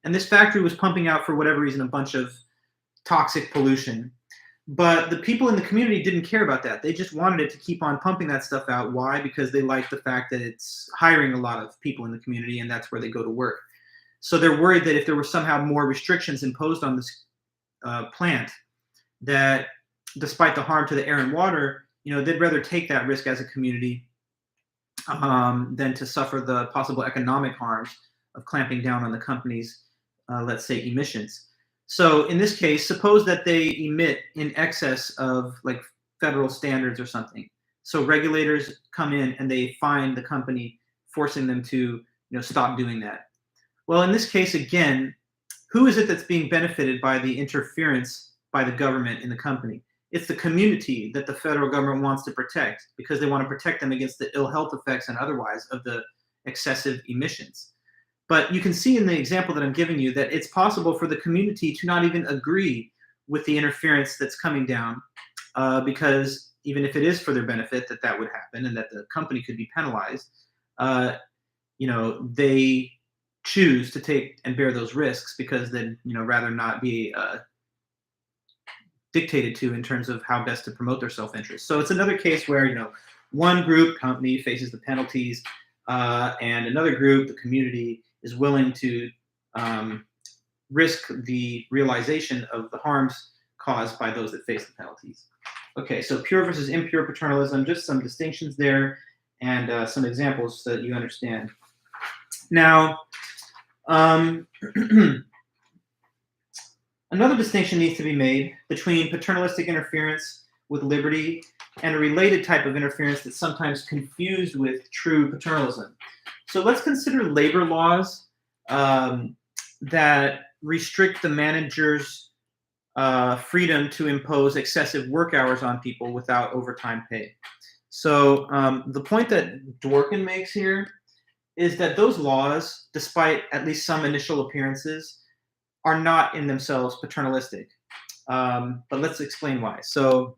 and this factory was pumping out, for whatever reason, a bunch of toxic pollution. But the people in the community didn't care about that. They just wanted it to keep on pumping that stuff out. Why? Because they like the fact that it's hiring a lot of people in the community, and that's where they go to work. So they're worried that if there were somehow more restrictions imposed on this plant, that despite the harm to the air and water, they'd rather take that risk as a community than to suffer the possible economic harms of clamping down on the company's, let's say, emissions. So in this case, suppose that they emit in excess of like federal standards or something. So regulators come in and they fine the company, forcing them to stop doing that. Well, in this case, again, who is it that's being benefited by the interference by the government in the company? It's the community that the federal government wants to protect because they want to protect them against the ill health effects and otherwise of the excessive emissions. But you can see in the example that I'm giving you that it's possible for the community to not even agree with the interference that's coming down because even if it is for their benefit that would happen and that the company could be penalized, they choose to take and bear those risks because they'd rather not be dictated to in terms of how best to promote their self-interest. So it's another case where, one group, company, faces the penalties, and another group, the community, is willing to risk the realization of the harms caused by those that face the penalties. Okay, so pure versus impure paternalism, just some distinctions there and some examples so that you understand. Now, another distinction needs to be made between paternalistic interference with liberty and a related type of interference that's sometimes confused with true paternalism. So let's consider labor laws that restrict the manager's freedom to impose excessive work hours on people without overtime pay. So the point that Dworkin makes here is that those laws, despite at least some initial appearances, are not in themselves paternalistic. But let's explain why. So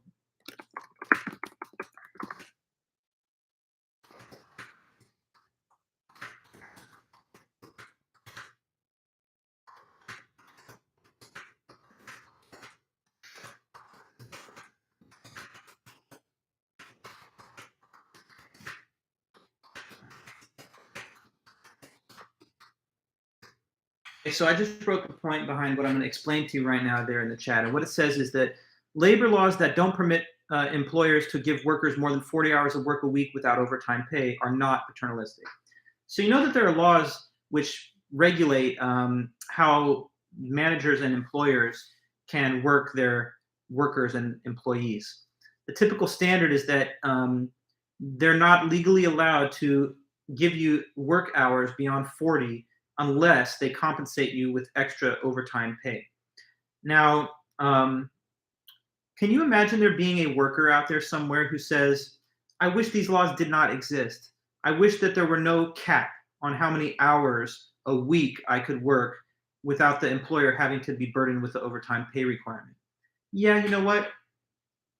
I just wrote the point behind what I'm going to explain to you right now there in the chat. And what it says is that labor laws that don't permit employers to give workers more than 40 hours of work a week without overtime pay are not paternalistic. So you know that there are laws which regulate how managers and employers can work their workers and employees. The typical standard is that they're not legally allowed to give you work hours beyond 40 unless they compensate you with extra overtime pay. Now, can you imagine there being a worker out there somewhere who says, I wish these laws did not exist. I wish that there were no cap on how many hours a week I could work without the employer having to be burdened with the overtime pay requirement. Yeah, you know what?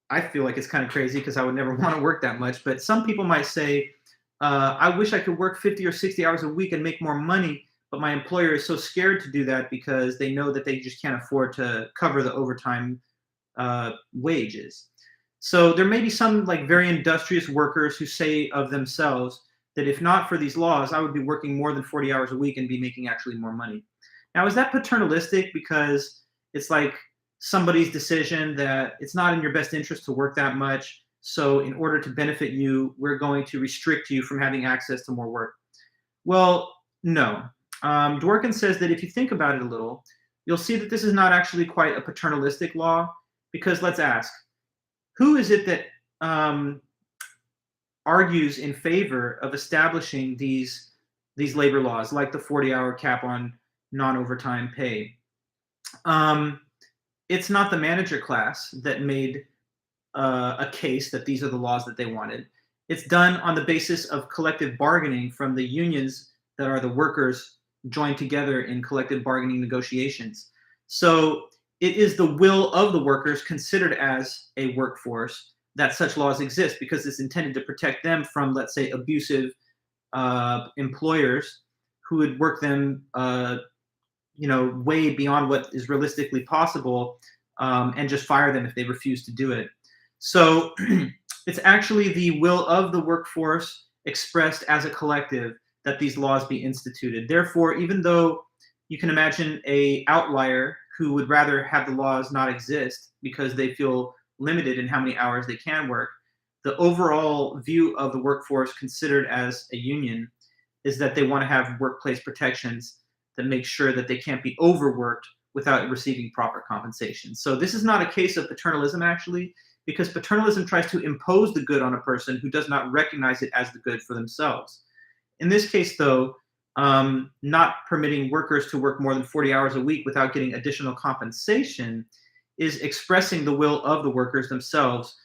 I feel like it's kind of crazy because I would never want to work that much. But some people might say, I wish I could work 50 or 60 hours a week and make more money, but my employer is so scared to do that because they know that they just can't afford to cover the overtime wages. So there may be some like very industrious workers who say of themselves that if not for these laws, I would be working more than 40 hours a week and be making actually more money. Now, is that paternalistic because it's like somebody's decision that it's not in your best interest to work that much, so in order to benefit you, we're going to restrict you from having access to more work? Well, no. Dworkin says that if you think about it a little, you'll see that this is not actually quite a paternalistic law, because let's ask, who is it that argues in favor of establishing these labor laws, like the 40-hour cap on non-overtime pay? It's not the manager class that made a case that these are the laws that they wanted. It's done on the basis of collective bargaining from the unions that are the workers joined together in collective bargaining negotiations. So it is the will of the workers considered as a workforce that such laws exist, because it's intended to protect them from, let's say, abusive employers who would work them way beyond what is realistically possible, and just fire them if they refuse to do it. So it's actually the will of the workforce expressed as a collective that these laws be instituted. Therefore, even though you can imagine a outlier who would rather have the laws not exist because they feel limited in how many hours they can work, the overall view of the workforce considered as a union is that they want to have workplace protections that make sure that they can't be overworked without receiving proper compensation. So this is not a case of paternalism, actually, because paternalism tries to impose the good on a person who does not recognize it as the good for themselves. In this case, though, not permitting workers to work more than 40 hours a week without getting additional compensation is expressing the will of the workers themselves,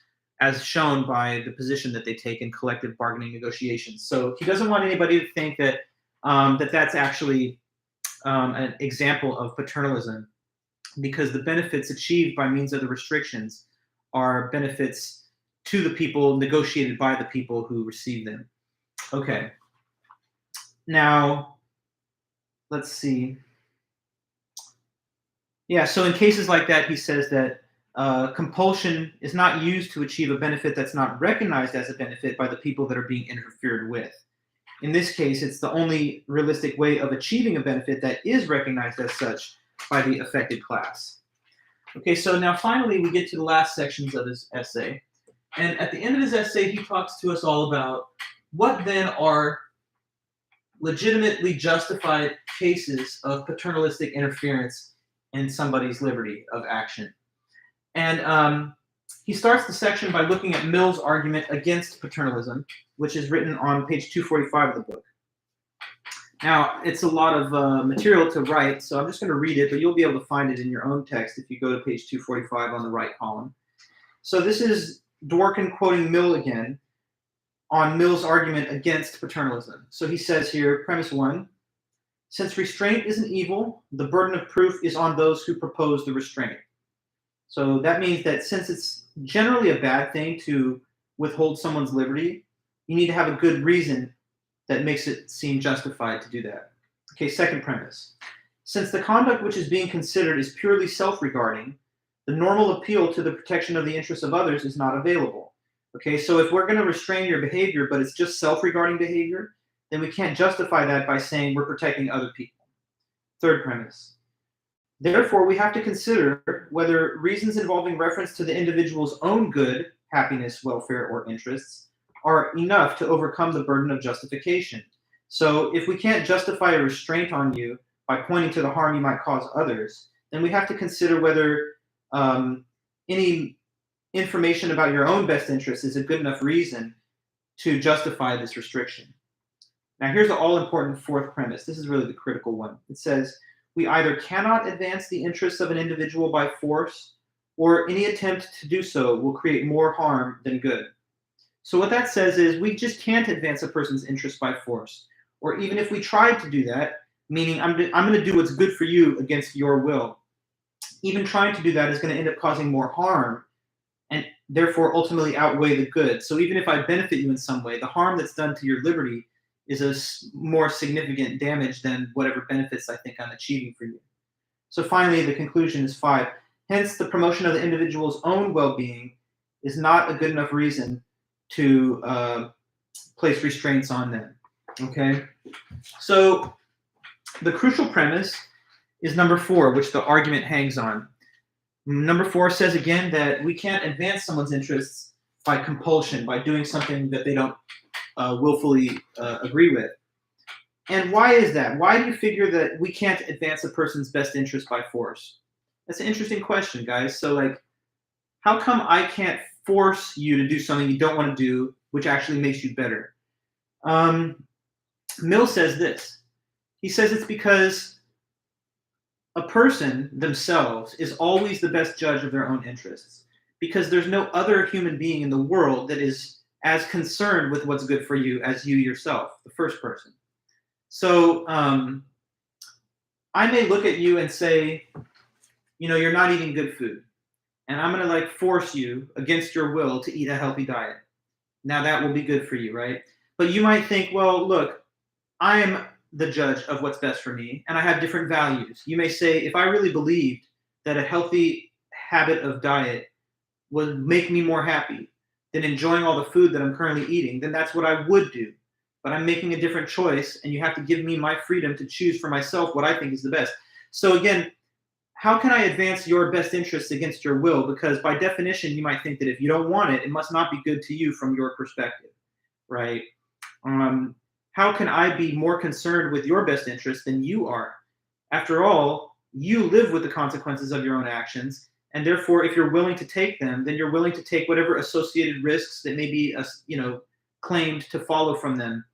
as shown by the position that they take in collective bargaining negotiations. So he doesn't want anybody to think that that's actually an example of paternalism, because the benefits achieved by means of the restrictions are benefits to the people, negotiated by the people who receive them. Okay. Now, let's see. Yeah, so in cases like that, he says that Compulsion is not used to achieve a benefit that's not recognized as a benefit by the people that are being interfered with. In this case, it's the only realistic way of achieving a benefit that is recognized as such by the affected class. Okay, so now finally we get to the last sections of his essay. And at the end of his essay, he talks to us all about what then are legitimately justified cases of paternalistic interference in somebody's liberty of action. And he starts the section by looking at Mill's argument against paternalism, which is written on page 245 of the book. Now, it's a lot of material to write, so I'm just going to read it, but you'll be able to find it in your own text if you go to page 245 on the right column. So this is Dworkin quoting Mill again on Mill's argument against paternalism. So he says here, premise 1, since restraint is an evil, the burden of proof is on those who propose the restraint. So that means that since it's generally a bad thing to withhold someone's liberty, you need to have a good reason that makes it seem justified to do that. Okay, second premise. Since the conduct which is being considered is purely self-regarding, the normal appeal to the protection of the interests of others is not available. Okay, so if we're going to restrain your behavior, but it's just self-regarding behavior, then we can't justify that by saying we're protecting other people. Third premise. Therefore, we have to consider whether reasons involving reference to the individual's own good, happiness, welfare, or interests are enough to overcome the burden of justification. So if we can't justify a restraint on you by pointing to the harm you might cause others, then we have to consider whether any information about your own best interests is a good enough reason to justify this restriction. Now here's the all-important fourth premise. This is really the critical one. It says, we either cannot advance the interests of an individual by force, or any attempt to do so will create more harm than good. So what that says is we just can't advance a person's interests by force. Or even if we tried to do that, meaning I'm going to do what's good for you against your will, even trying to do that is going to end up causing more harm and therefore ultimately outweigh the good. So even if I benefit you in some way, the harm that's done to your liberty is a more significant damage than whatever benefits I think I'm achieving for you. So finally, the conclusion is 5. Hence, the promotion of the individual's own well-being is not a good enough reason to place restraints on them. Okay? So the crucial premise is number 4, which the argument hangs on. Number 4 says again that we can't advance someone's interests by compulsion, by doing something that they don't willfully agree with. And why is that? Why do you figure that we can't advance a person's best interest by force? That's an interesting question, guys. So, like, how come I can't force you to do something you don't want to do, which actually makes you better? Mill says this. He says it's because a person themselves is always the best judge of their own interests, because there's no other human being in the world that is as concerned with what's good for you as you yourself, the first person. So I may look at you and say, you know, you're not eating good food. And I'm going to force you against your will to eat a healthy diet. Now that will be good for you, right? But you might think, well, look, I am the judge of what's best for me, and I have different values. You may say, if I really believed that a healthy habit of diet would make me more happy than enjoying all the food that I'm currently eating, then that's what I would do. But I'm making a different choice, and you have to give me my freedom to choose for myself what I think is the best. So again, how can I advance your best interests against your will? Because by definition, you might think that if you don't want it, it must not be good to you from your perspective, right? How can I be more concerned with your best interests than you are? After all, you live with the consequences of your own actions, and therefore, if you're willing to take them, then you're willing to take whatever associated risks that may be, claimed to follow from them.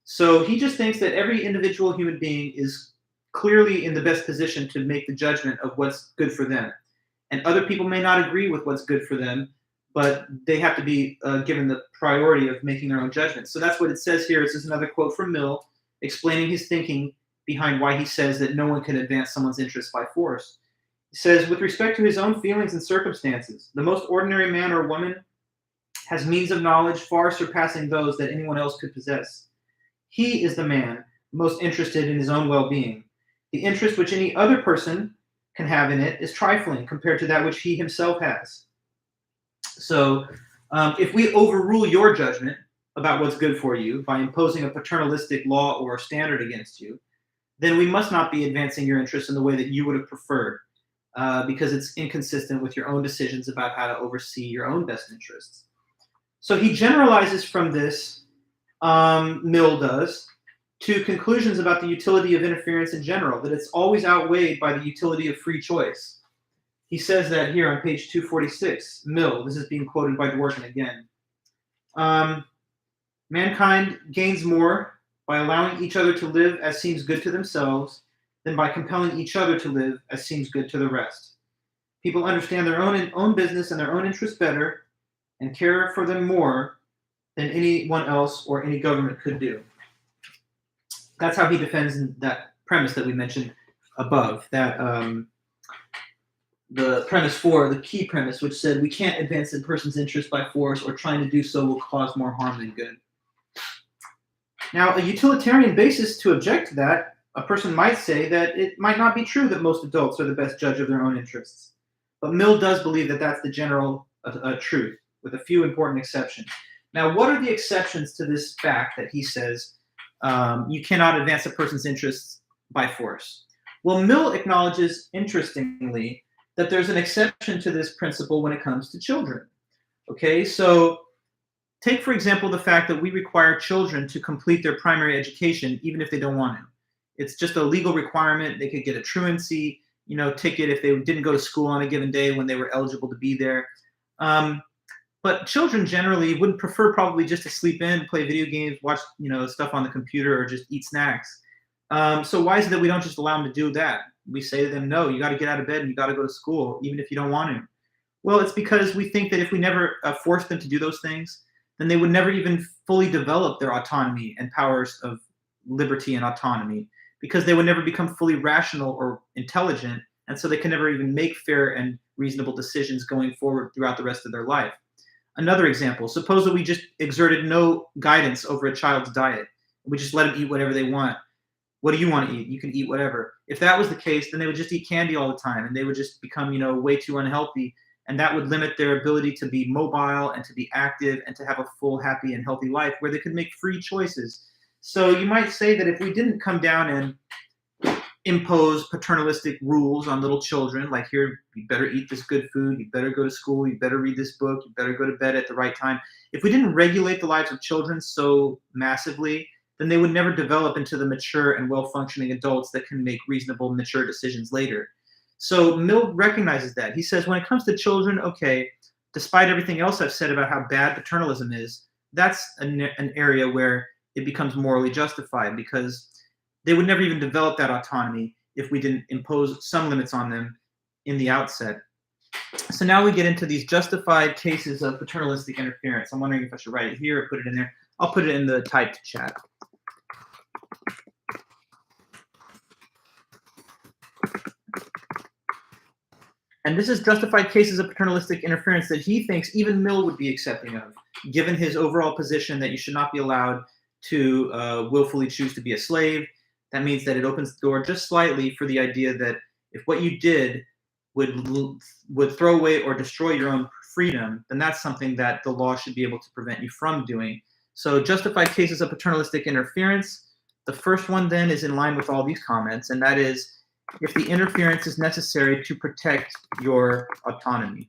So he just thinks that every individual human being is clearly in the best position to make the judgment of what's good for them. And other people may not agree with what's good for them, but they have to be given the priority of making their own judgment. So that's what it says here. This is another quote from Mill explaining his thinking behind why he says that no one can advance someone's interests by force. He says, with respect to his own feelings and circumstances, the most ordinary man or woman has means of knowledge far surpassing those that anyone else could possess. He is the man most interested in his own well-being. The interest which any other person can have in it is trifling compared to that which he himself has. So if we overrule your judgment about what's good for you by imposing a paternalistic law or standard against you, then we must not be advancing your interests in the way that you would have preferred, because it's inconsistent with your own decisions about how to oversee your own best interests. So he generalizes from this, Mill does, to conclusions about the utility of interference in general, that it's always outweighed by the utility of free choice. He says that here on page 246, Mill, this is being quoted by Dworkin again. Mankind gains more by allowing each other to live as seems good to themselves than by compelling each other to live as seems good to the rest. People understand their own business and their own interests better and care for them more than anyone else or any government could do. That's how he defends that premise that we mentioned above, that the premise 4, the key premise, which said we can't advance a person's interest by force, or trying to do so will cause more harm than good. Now, a utilitarian basis to object to that, a person might say that it might not be true that most adults are the best judge of their own interests. But Mill does believe that that's the general truth, with a few important exceptions. Now, what are the exceptions to this fact that he says you cannot advance a person's interests by force? Well, Mill acknowledges, interestingly, that there's an exception to this principle when it comes to children. Okay, so take, for example, the fact that we require children to complete their primary education even if they don't want to. It's just a legal requirement. They could get a truancy, ticket if they didn't go to school on a given day when they were eligible to be there. But children generally wouldn't prefer probably just to sleep in, play video games, watch stuff on the computer, or just eat snacks. So why is it that we don't just allow them to do that? We say to them, no, you got to get out of bed and you got to go to school, even if you don't want to. Well, it's because we think that if we never force them to do those things, then they would never even fully develop their autonomy and powers of liberty and autonomy, because they would never become fully rational or intelligent, and so they can never even make fair and reasonable decisions going forward throughout the rest of their life. Another example, suppose that we just exerted no guidance over a child's diet. We just let them eat whatever they want. What do you want to eat? You can eat whatever. If that was the case, then they would just eat candy all the time, and they would just become, way too unhealthy, and that would limit their ability to be mobile and to be active and to have a full, happy, and healthy life where they could make free choices. So you might say that if we didn't come down and impose paternalistic rules on little children, like, here, you better eat this good food, you better go to school, you better read this book, you better go to bed at the right time. If we didn't regulate the lives of children so massively, then they would never develop into the mature and well-functioning adults that can make reasonable, mature decisions later. So Mill recognizes that. He says when it comes to children, okay, despite everything else I've said about how bad paternalism is, that's an area where it becomes morally justified, because they would never even develop that autonomy if we didn't impose some limits on them in the outset. So now we get into these justified cases of paternalistic interference. I'm wondering if I should write it here or put it in there. I'll put it in the typed chat. And this is justified cases of paternalistic interference that he thinks even Mill would be accepting of, given his overall position that you should not be allowed to willfully choose to be a slave. That means that it opens the door just slightly for the idea that if what you did would throw away or destroy your own freedom, then that's something that the law should be able to prevent you from doing. So justified cases of paternalistic interference, the first one then is in line with all these comments, and that is if the interference is necessary to protect your autonomy.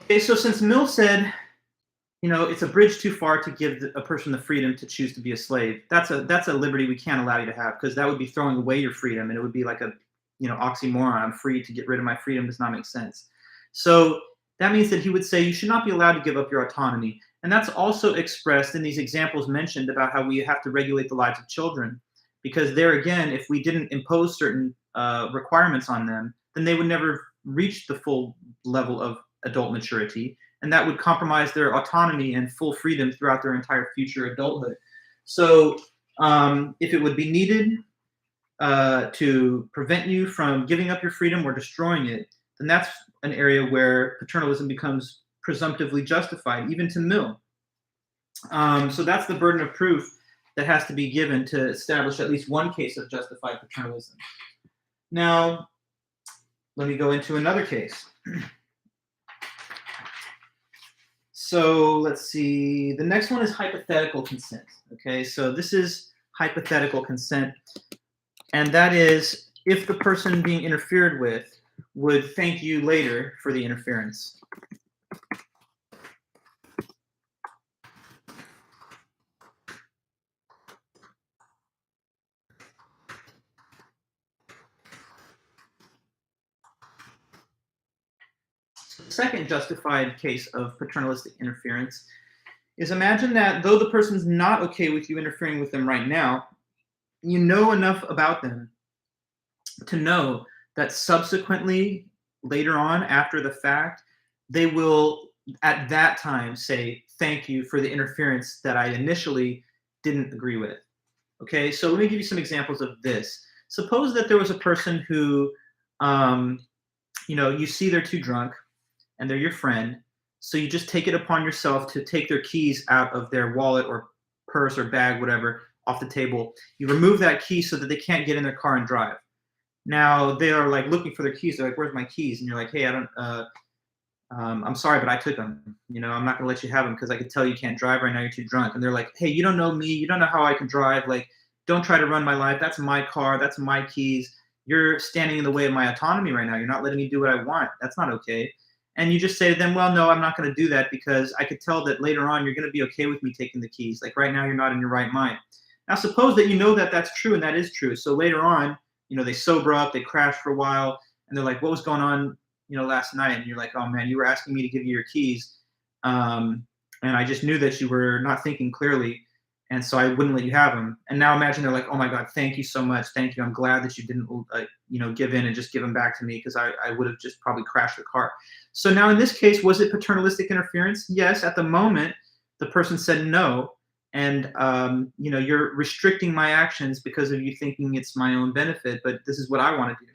Okay, so since Mill said, it's a bridge too far to give a person the freedom to choose to be a slave, that's a liberty we can't allow you to have, because that would be throwing away your freedom, and it would be like a oxymoron. I'm free to get rid of my freedom does not make sense. So that means that he would say you should not be allowed to give up your autonomy. And that's also expressed in these examples mentioned about how we have to regulate the lives of children, because there again, if we didn't impose certain requirements on them, then they would never reach the full level of adult maturity, and that would compromise their autonomy and full freedom throughout their entire future adulthood. So if it would be needed to prevent you from giving up your freedom or destroying it, then that's an area where paternalism becomes presumptively justified, even to Mill. So that's the burden of proof that has to be given to establish at least one case of justified paternalism. Now, let me go into another case. So let's see. The next one is hypothetical consent. Okay, so this is hypothetical consent, and that is if the person being interfered with would thank you later for the interference. The second justified case of paternalistic interference is imagine that though the person's not okay with you interfering with them right now, you know enough about them to know that subsequently, later on, after the fact, they will at that time say, thank you for the interference that I initially didn't agree with. Okay, so let me give you some examples of this. Suppose that there was a person who, you see they're too drunk and they're your friend, so you just take it upon yourself to take their keys out of their wallet or purse or bag, whatever, off the table. You remove that key so that they can't get in their car and drive. Now they are like looking for their keys. They're like, "Where's my keys?" And you're like, "Hey, I don't. I'm sorry, but I took them. I'm not gonna let you have them because I could tell you can't drive right now. You're too drunk." And they're like, "Hey, you don't know me. You don't know how I can drive. Like, don't try to run my life. That's my car. That's my keys. You're standing in the way of my autonomy right now. You're not letting me do what I want. That's not okay." And you just say to them, "Well, no, I'm not going to do that because I could tell that later on you're going to be okay with me taking the keys. Like right now, you're not in your right mind." Now, suppose that you know that that's true and that is true. So later on, they sober up, they crash for a while, and they're like, "What was going on, last night?" And you're like, "Oh man, you were asking me to give you your keys, and I just knew that you were not thinking clearly, and so I wouldn't let you have them." And now imagine they're like, "Oh my God, thank you so much, thank you. I'm glad that you didn't, give in and just give them back to me because I would have just probably crashed the car." So now in this case, was it paternalistic interference? Yes, at the moment, the person said no, and you're restricting my actions because of you thinking it's my own benefit, but this is what I want to do.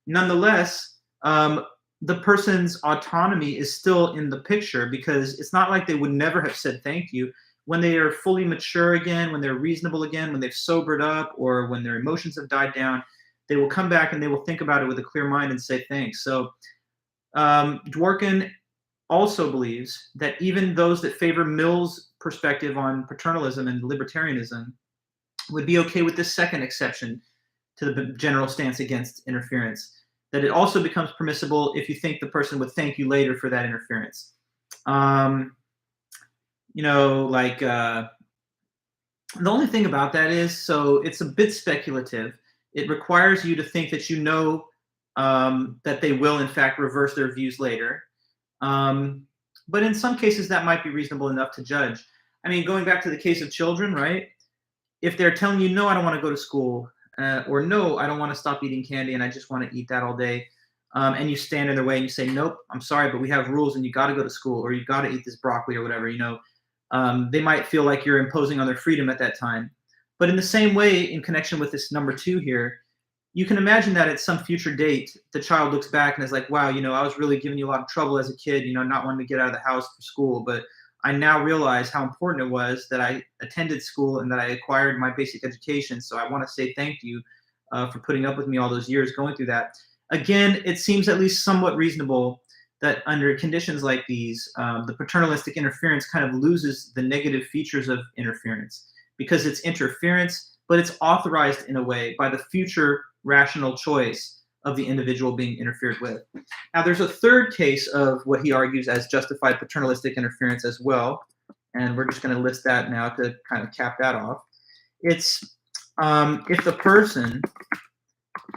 Nonetheless, the person's autonomy is still in the picture because it's not like they would never have said thank you. When they are fully mature again, when they're reasonable again, when they've sobered up, or when their emotions have died down, they will come back and they will think about it with a clear mind and say thanks. So Dworkin also believes that even those that favor Mill's perspective on paternalism and libertarianism would be okay with this second exception to the general stance against interference, that it also becomes permissible if you think the person would thank you later for that interference. The only thing about that is, so it's a bit speculative. It requires you to think that that they will in fact reverse their views later. But in some cases that might be reasonable enough to judge. I mean, going back to the case of children, right? If they're telling you, "No, I don't want to go to school," or "No, I don't want to stop eating candy and I just want to eat that all day," and you stand in their way and you say, "Nope, I'm sorry, but we have rules and you got to go to school or you got to eat this broccoli," or whatever, they might feel like you're imposing on their freedom at that time. But in the same way, in connection with this number 2 here, you can imagine that at some future date, the child looks back and is like, "Wow, I was really giving you a lot of trouble as a kid, not wanting to get out of the house for school, but I now realize how important it was that I attended school and that I acquired my basic education. So I want to say thank you for putting up with me all those years going through that." Again, it seems at least somewhat reasonable that under conditions like these, the paternalistic interference kind of loses the negative features of interference because it's interference, but it's authorized in a way by the future rational choice of the individual being interfered with. Now, there's a third case of what he argues as justified paternalistic interference as well, and we're just going to list that now to kind of cap that off. It's if the person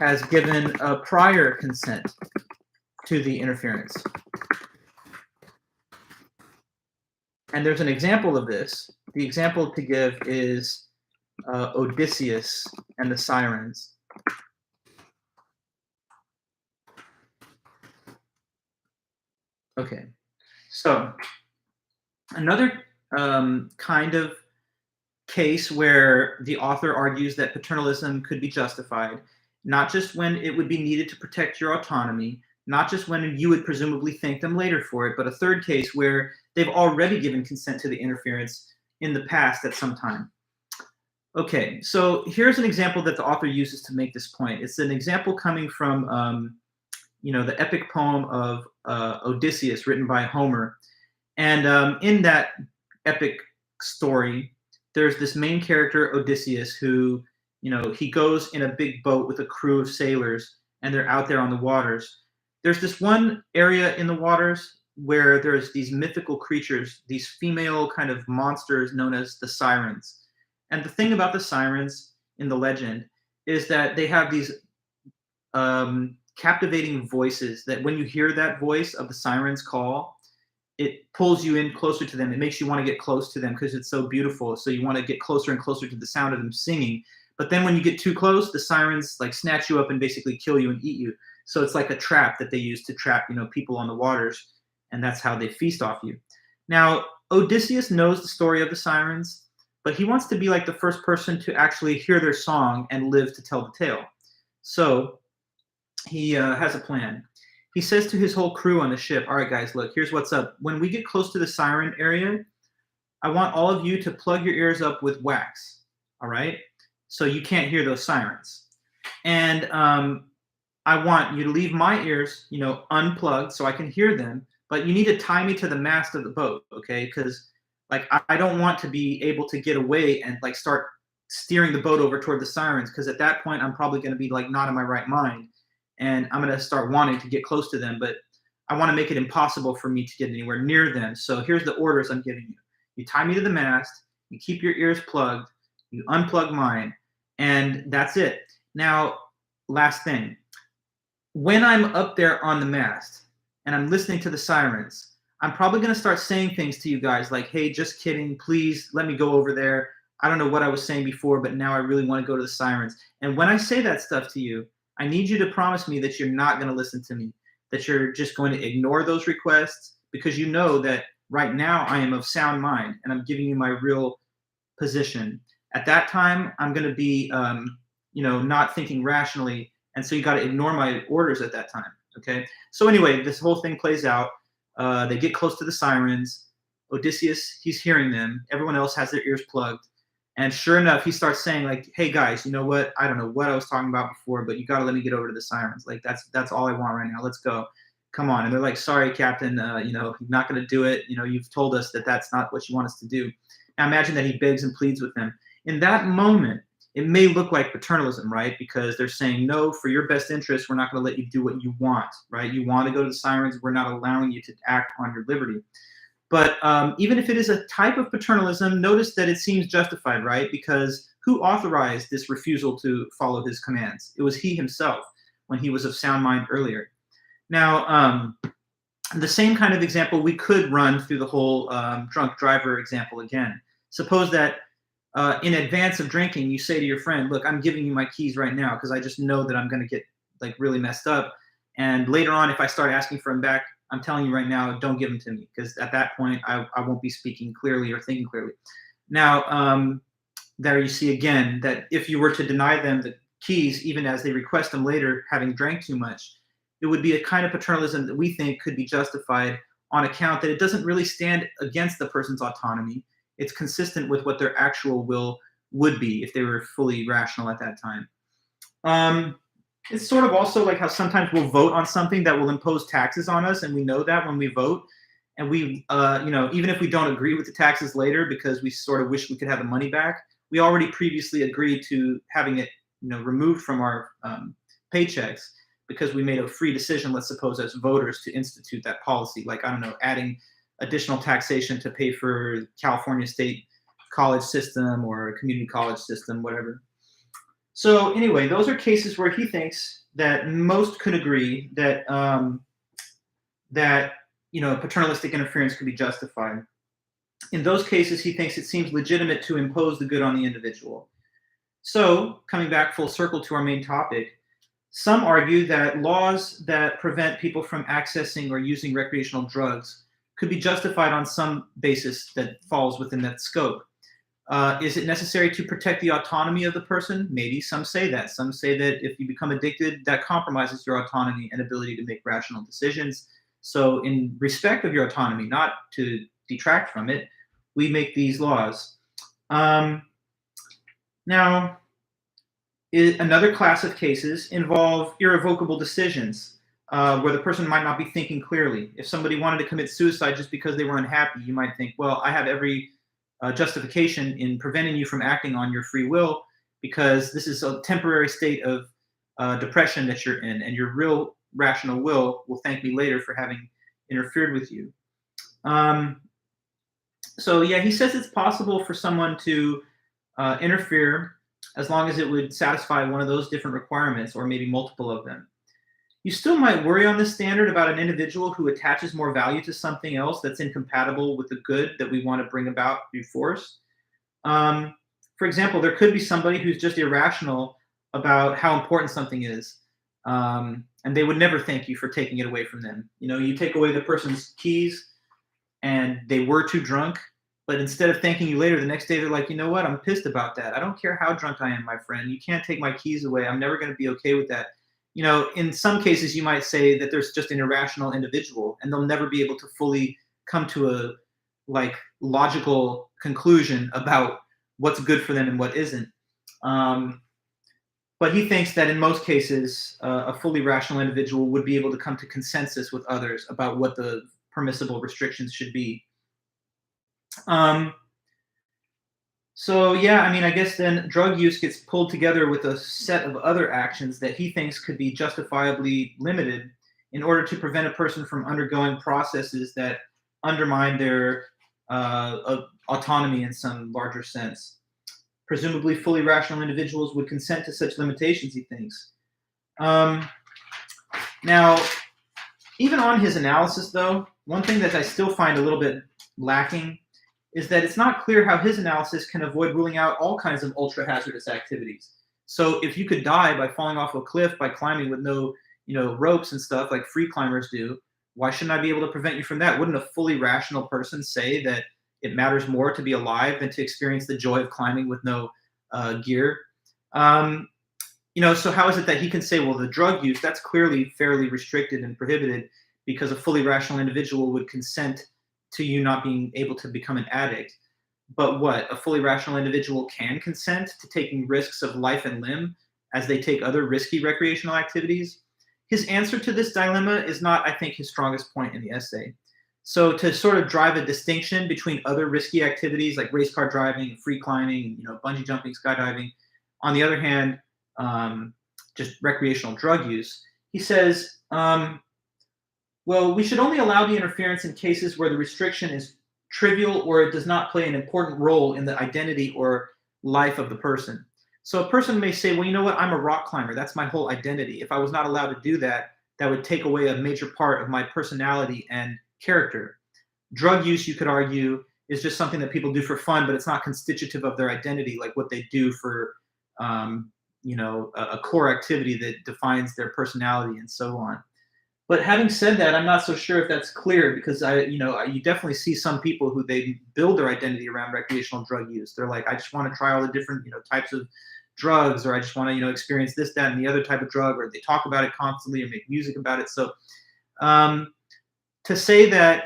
has given a prior consent to the interference. And there's an example of this. The example to give is Odysseus and the Sirens. Okay, so another kind of case where the author argues that paternalism could be justified, not just when it would be needed to protect your autonomy, not just when you would presumably thank them later for it, but a third case where they've already given consent to the interference in the past at some time. Okay, so here's an example that the author uses to make this point. It's an example coming from, the epic poem of Odysseus, written by Homer. And in that epic story, there's this main character, Odysseus, who, he goes in a big boat with a crew of sailors, and they're out there on the waters. There's this one area in the waters where there's these mythical creatures, these female kind of monsters known as the sirens. And the thing about the sirens in the legend is that they have these captivating voices that when you hear that voice of the sirens call, it pulls you in closer to them. It makes you want to get close to them because it's so beautiful. So you want to get closer and closer to the sound of them singing. But then when you get too close, the sirens like snatch you up and basically kill you and eat you. So it's like a trap that they use to trap, people on the waters, and that's how they feast off you. Now, Odysseus knows the story of the sirens, but he wants to be like the first person to actually hear their song and live to tell the tale. So he has a plan. He says to his whole crew on the ship, all right, guys, look, here's what's up. When we get close to the siren area, I want all of you to plug your ears up with wax, all right? So you can't hear those sirens. And I want you to leave my ears, unplugged so I can hear them, but you need to tie me to the mast of the boat, okay? Because like I don't want to be able to get away and like start steering the boat over toward the sirens, because at that point I'm probably going to be like not in my right mind, and I'm going to start wanting to get close to them, but I want to make it impossible for me to get anywhere near them. So here's the orders I'm giving you. You tie me to the mast, you keep your ears plugged, you unplug mine, and that's it. Now, last thing. When I'm up there on the mast and I'm listening to the sirens, I'm probably going to start saying things to you guys like, hey, just kidding. Please let me go over there. I don't know what I was saying before, but now I really want to go to the sirens. And when I say that stuff to you, I need you to promise me that you're not going to listen to me, that you're just going to ignore those requests, because you know that right now I am of sound mind and I'm giving you my real position. At that time, I'm going to be, not thinking rationally. And so you got to ignore my orders at that time. Okay. So anyway, this whole thing plays out. They get close to the sirens. Odysseus, he's hearing them. Everyone else has their ears plugged. And sure enough, he starts saying like, hey guys, you know what? I don't know what I was talking about before, but you got to let me get over to the sirens. Like that's all I want right now. Let's go. Come on. And they're like, sorry, Captain, you're not going to do it. You've told us that that's not what you want us to do. Now imagine that he begs and pleads with them. In that moment, it may look like paternalism, right? Because they're saying, no, for your best interest, we're not going to let you do what you want, right? You want to go to the sirens. We're not allowing you to act on your liberty. But even if it is a type of paternalism, notice that it seems justified, right? Because who authorized this refusal to follow his commands? It was he himself when he was of sound mind earlier. Now, the same kind of example we could run through the whole drunk driver example again. Suppose that in advance of drinking, you say to your friend, look, I'm giving you my keys right now because I just know that I'm going to get like really messed up. And later on, if I start asking for them back, I'm telling you right now, don't give them to me, because at that point, I won't be speaking clearly or thinking clearly. Now, there you see again that if you were to deny them the keys, even as they request them later, having drank too much, it would be a kind of paternalism that we think could be justified on account that it doesn't really stand against the person's autonomy. It's consistent with what their actual will would be if they were fully rational at that time. It's sort of also like how sometimes we'll vote on something that will impose taxes on us, and we know that when we vote, and we, even if we don't agree with the taxes later because we sort of wish we could have the money back, we already previously agreed to having it, removed from our paychecks because we made a free decision, let's suppose, as voters to institute that policy. Like, I don't know, adding additional taxation to pay for California state college system or community college system, whatever. So anyway, those are cases where he thinks that most could agree that paternalistic interference could be justified. In those cases, he thinks it seems legitimate to impose the good on the individual. So coming back full circle to our main topic, some argue that laws that prevent people from accessing or using recreational drugs could be justified on some basis that falls within that scope. Is it necessary to protect the autonomy of the person? Maybe some say that. Some say that if you become addicted, that compromises your autonomy and ability to make rational decisions. So, in respect of your autonomy, not to detract from it, we make these laws. Um, Now, another class of cases involve irrevocable decisions where the person might not be thinking clearly. If somebody wanted to commit suicide just because they were unhappy, you might think, well, I have every justification in preventing you from acting on your free will because this is a temporary state of depression that you're in, and your real rational will thank me later for having interfered with you. Um, so, yeah, he says it's possible for someone to interfere as long as it would satisfy one of those different requirements or maybe multiple of them. You still might worry on this standard about an individual who attaches more value to something else that's incompatible with the good that we want to bring about through force. Um, for example, there could be somebody who's just irrational about how important something is, and they would never thank you for taking it away from them. You know, you take away the person's keys and they were too drunk, but instead of thanking you later, the next day they're like, you know what, I'm pissed about that. I don't care how drunk I am, my friend. You can't take my keys away. I'm never going to be okay with that. You know, in some cases, you might say that there's just an irrational individual, and they'll never be able to fully come to a logical conclusion about what's good for them and what isn't. Um, but he thinks that in most cases, a fully rational individual would be able to come to consensus with others about what the permissible restrictions should be. Um, so yeah, I mean, I guess then drug use gets pulled together with a set of other actions that he thinks could be justifiably limited in order to prevent a person from undergoing processes that undermine their autonomy in some larger sense. Presumably, fully rational individuals would consent to such limitations, he thinks. Um, Now, even on his analysis, though, one thing that I still find a little bit lacking is that it's not clear how his analysis can avoid ruling out all kinds of ultra hazardous activities. So if you could die by falling off a cliff by climbing with no, ropes and stuff like free climbers do, why shouldn't I be able to prevent you from that? Wouldn't a fully rational person say that it matters more to be alive than to experience the joy of climbing with no gear? Um, so how is it that he can say, well, the drug use, that's clearly fairly restricted and prohibited because a fully rational individual would consent to you not being able to become an addict. But what? A fully rational individual can consent to taking risks of life and limb as they take other risky recreational activities? His answer to this dilemma is not, I think, his strongest point in the essay. So to sort of drive a distinction between other risky activities like race car driving, free climbing, bungee jumping, skydiving, on the other hand, just recreational drug use, he says, well, we should only allow the interference in cases where the restriction is trivial or it does not play an important role in the identity or life of the person. So a person may say, well, you know what? I'm a rock climber. That's my whole identity. If I was not allowed to do that, that would take away a major part of my personality and character. Drug use, you could argue, is just something that people do for fun, but it's not constitutive of their identity, like what they do for, a core activity that defines their personality and so on. But having said that, I'm not so sure if that's clear because you definitely see some people who they build their identity around recreational drug use. They're like, I just want to try all the different, types of drugs, or I just want to, experience this, that, and the other type of drug, or they talk about it constantly or make music about it. So to say that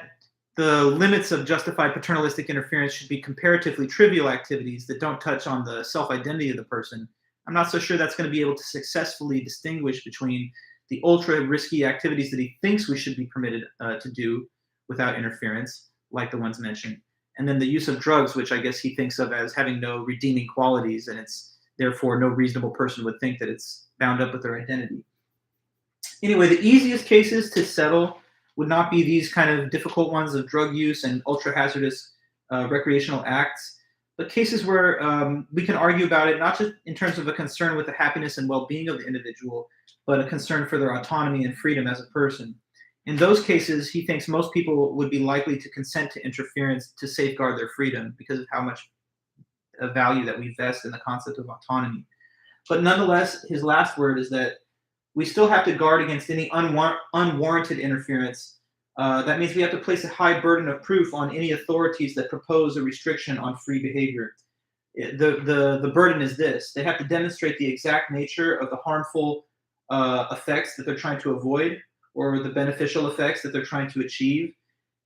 the limits of justified paternalistic interference should be comparatively trivial activities that don't touch on the self-identity of the person, I'm not so sure that's going to be able to successfully distinguish between the ultra risky activities that he thinks we should be permitted to do without interference, like the ones mentioned, and then the use of drugs, which I guess he thinks of as having no redeeming qualities, and it's therefore no reasonable person would think that it's bound up with their identity. Anyway, the easiest cases to settle would not be these kind of difficult ones of drug use and ultra hazardous recreational acts, but cases where we can argue about it not just in terms of a concern with the happiness and well-being of the individual, but a concern for their autonomy and freedom as a person. In those cases, he thinks most people would be likely to consent to interference to safeguard their freedom because of how much value that we vest in the concept of autonomy. But nonetheless, his last word is that we still have to guard against any unwarranted interference. That means we have to place a high burden of proof on any authorities that propose a restriction on free behavior. The burden is this: they have to demonstrate the exact nature of the harmful effects that they're trying to avoid, or the beneficial effects that they're trying to achieve.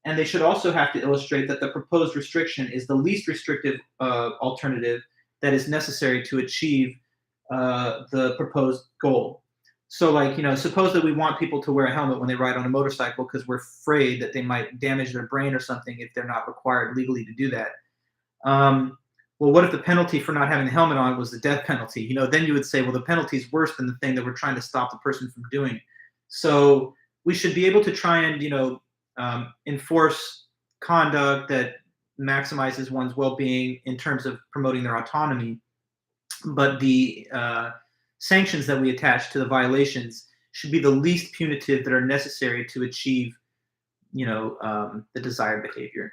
And they should also have to illustrate that the proposed restriction is the least restrictive alternative that is necessary to achieve the proposed goal. So, like, suppose that we want people to wear a helmet when they ride on a motorcycle because we're afraid that they might damage their brain or something if they're not required legally to do that. Well, what if the penalty for not having the helmet on was the death penalty? Then you would say, well, the penalty is worse than the thing that we're trying to stop the person from doing. So we should be able to try and, enforce conduct that maximizes one's well-being in terms of promoting their autonomy. But the sanctions that we attach to the violations should be the least punitive that are necessary to achieve, the desired behavior.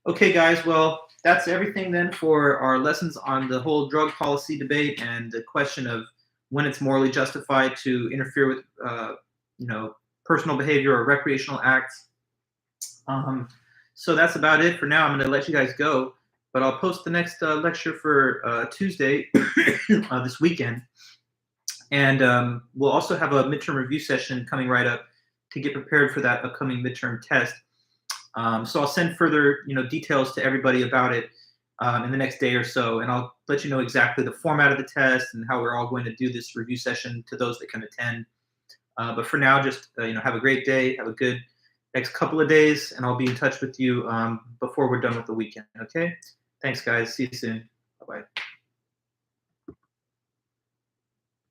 Okay, guys. Well, that's everything then for our lessons on the whole drug policy debate and the question of when it's morally justified to interfere with, personal behavior or recreational acts. So that's about it for now. I'm going to let you guys go, but I'll post the next lecture for Tuesday this weekend. And we'll also have a midterm review session coming right up to get prepared for that upcoming midterm test. So I'll send further, details to everybody about it in the next day or so, and I'll let you know exactly the format of the test and how we're all going to do this review session to those that can attend. But for now, just have a great day, have a good next couple of days, and I'll be in touch with you before we're done with the weekend. Okay? Thanks, guys. See you soon. Bye-bye.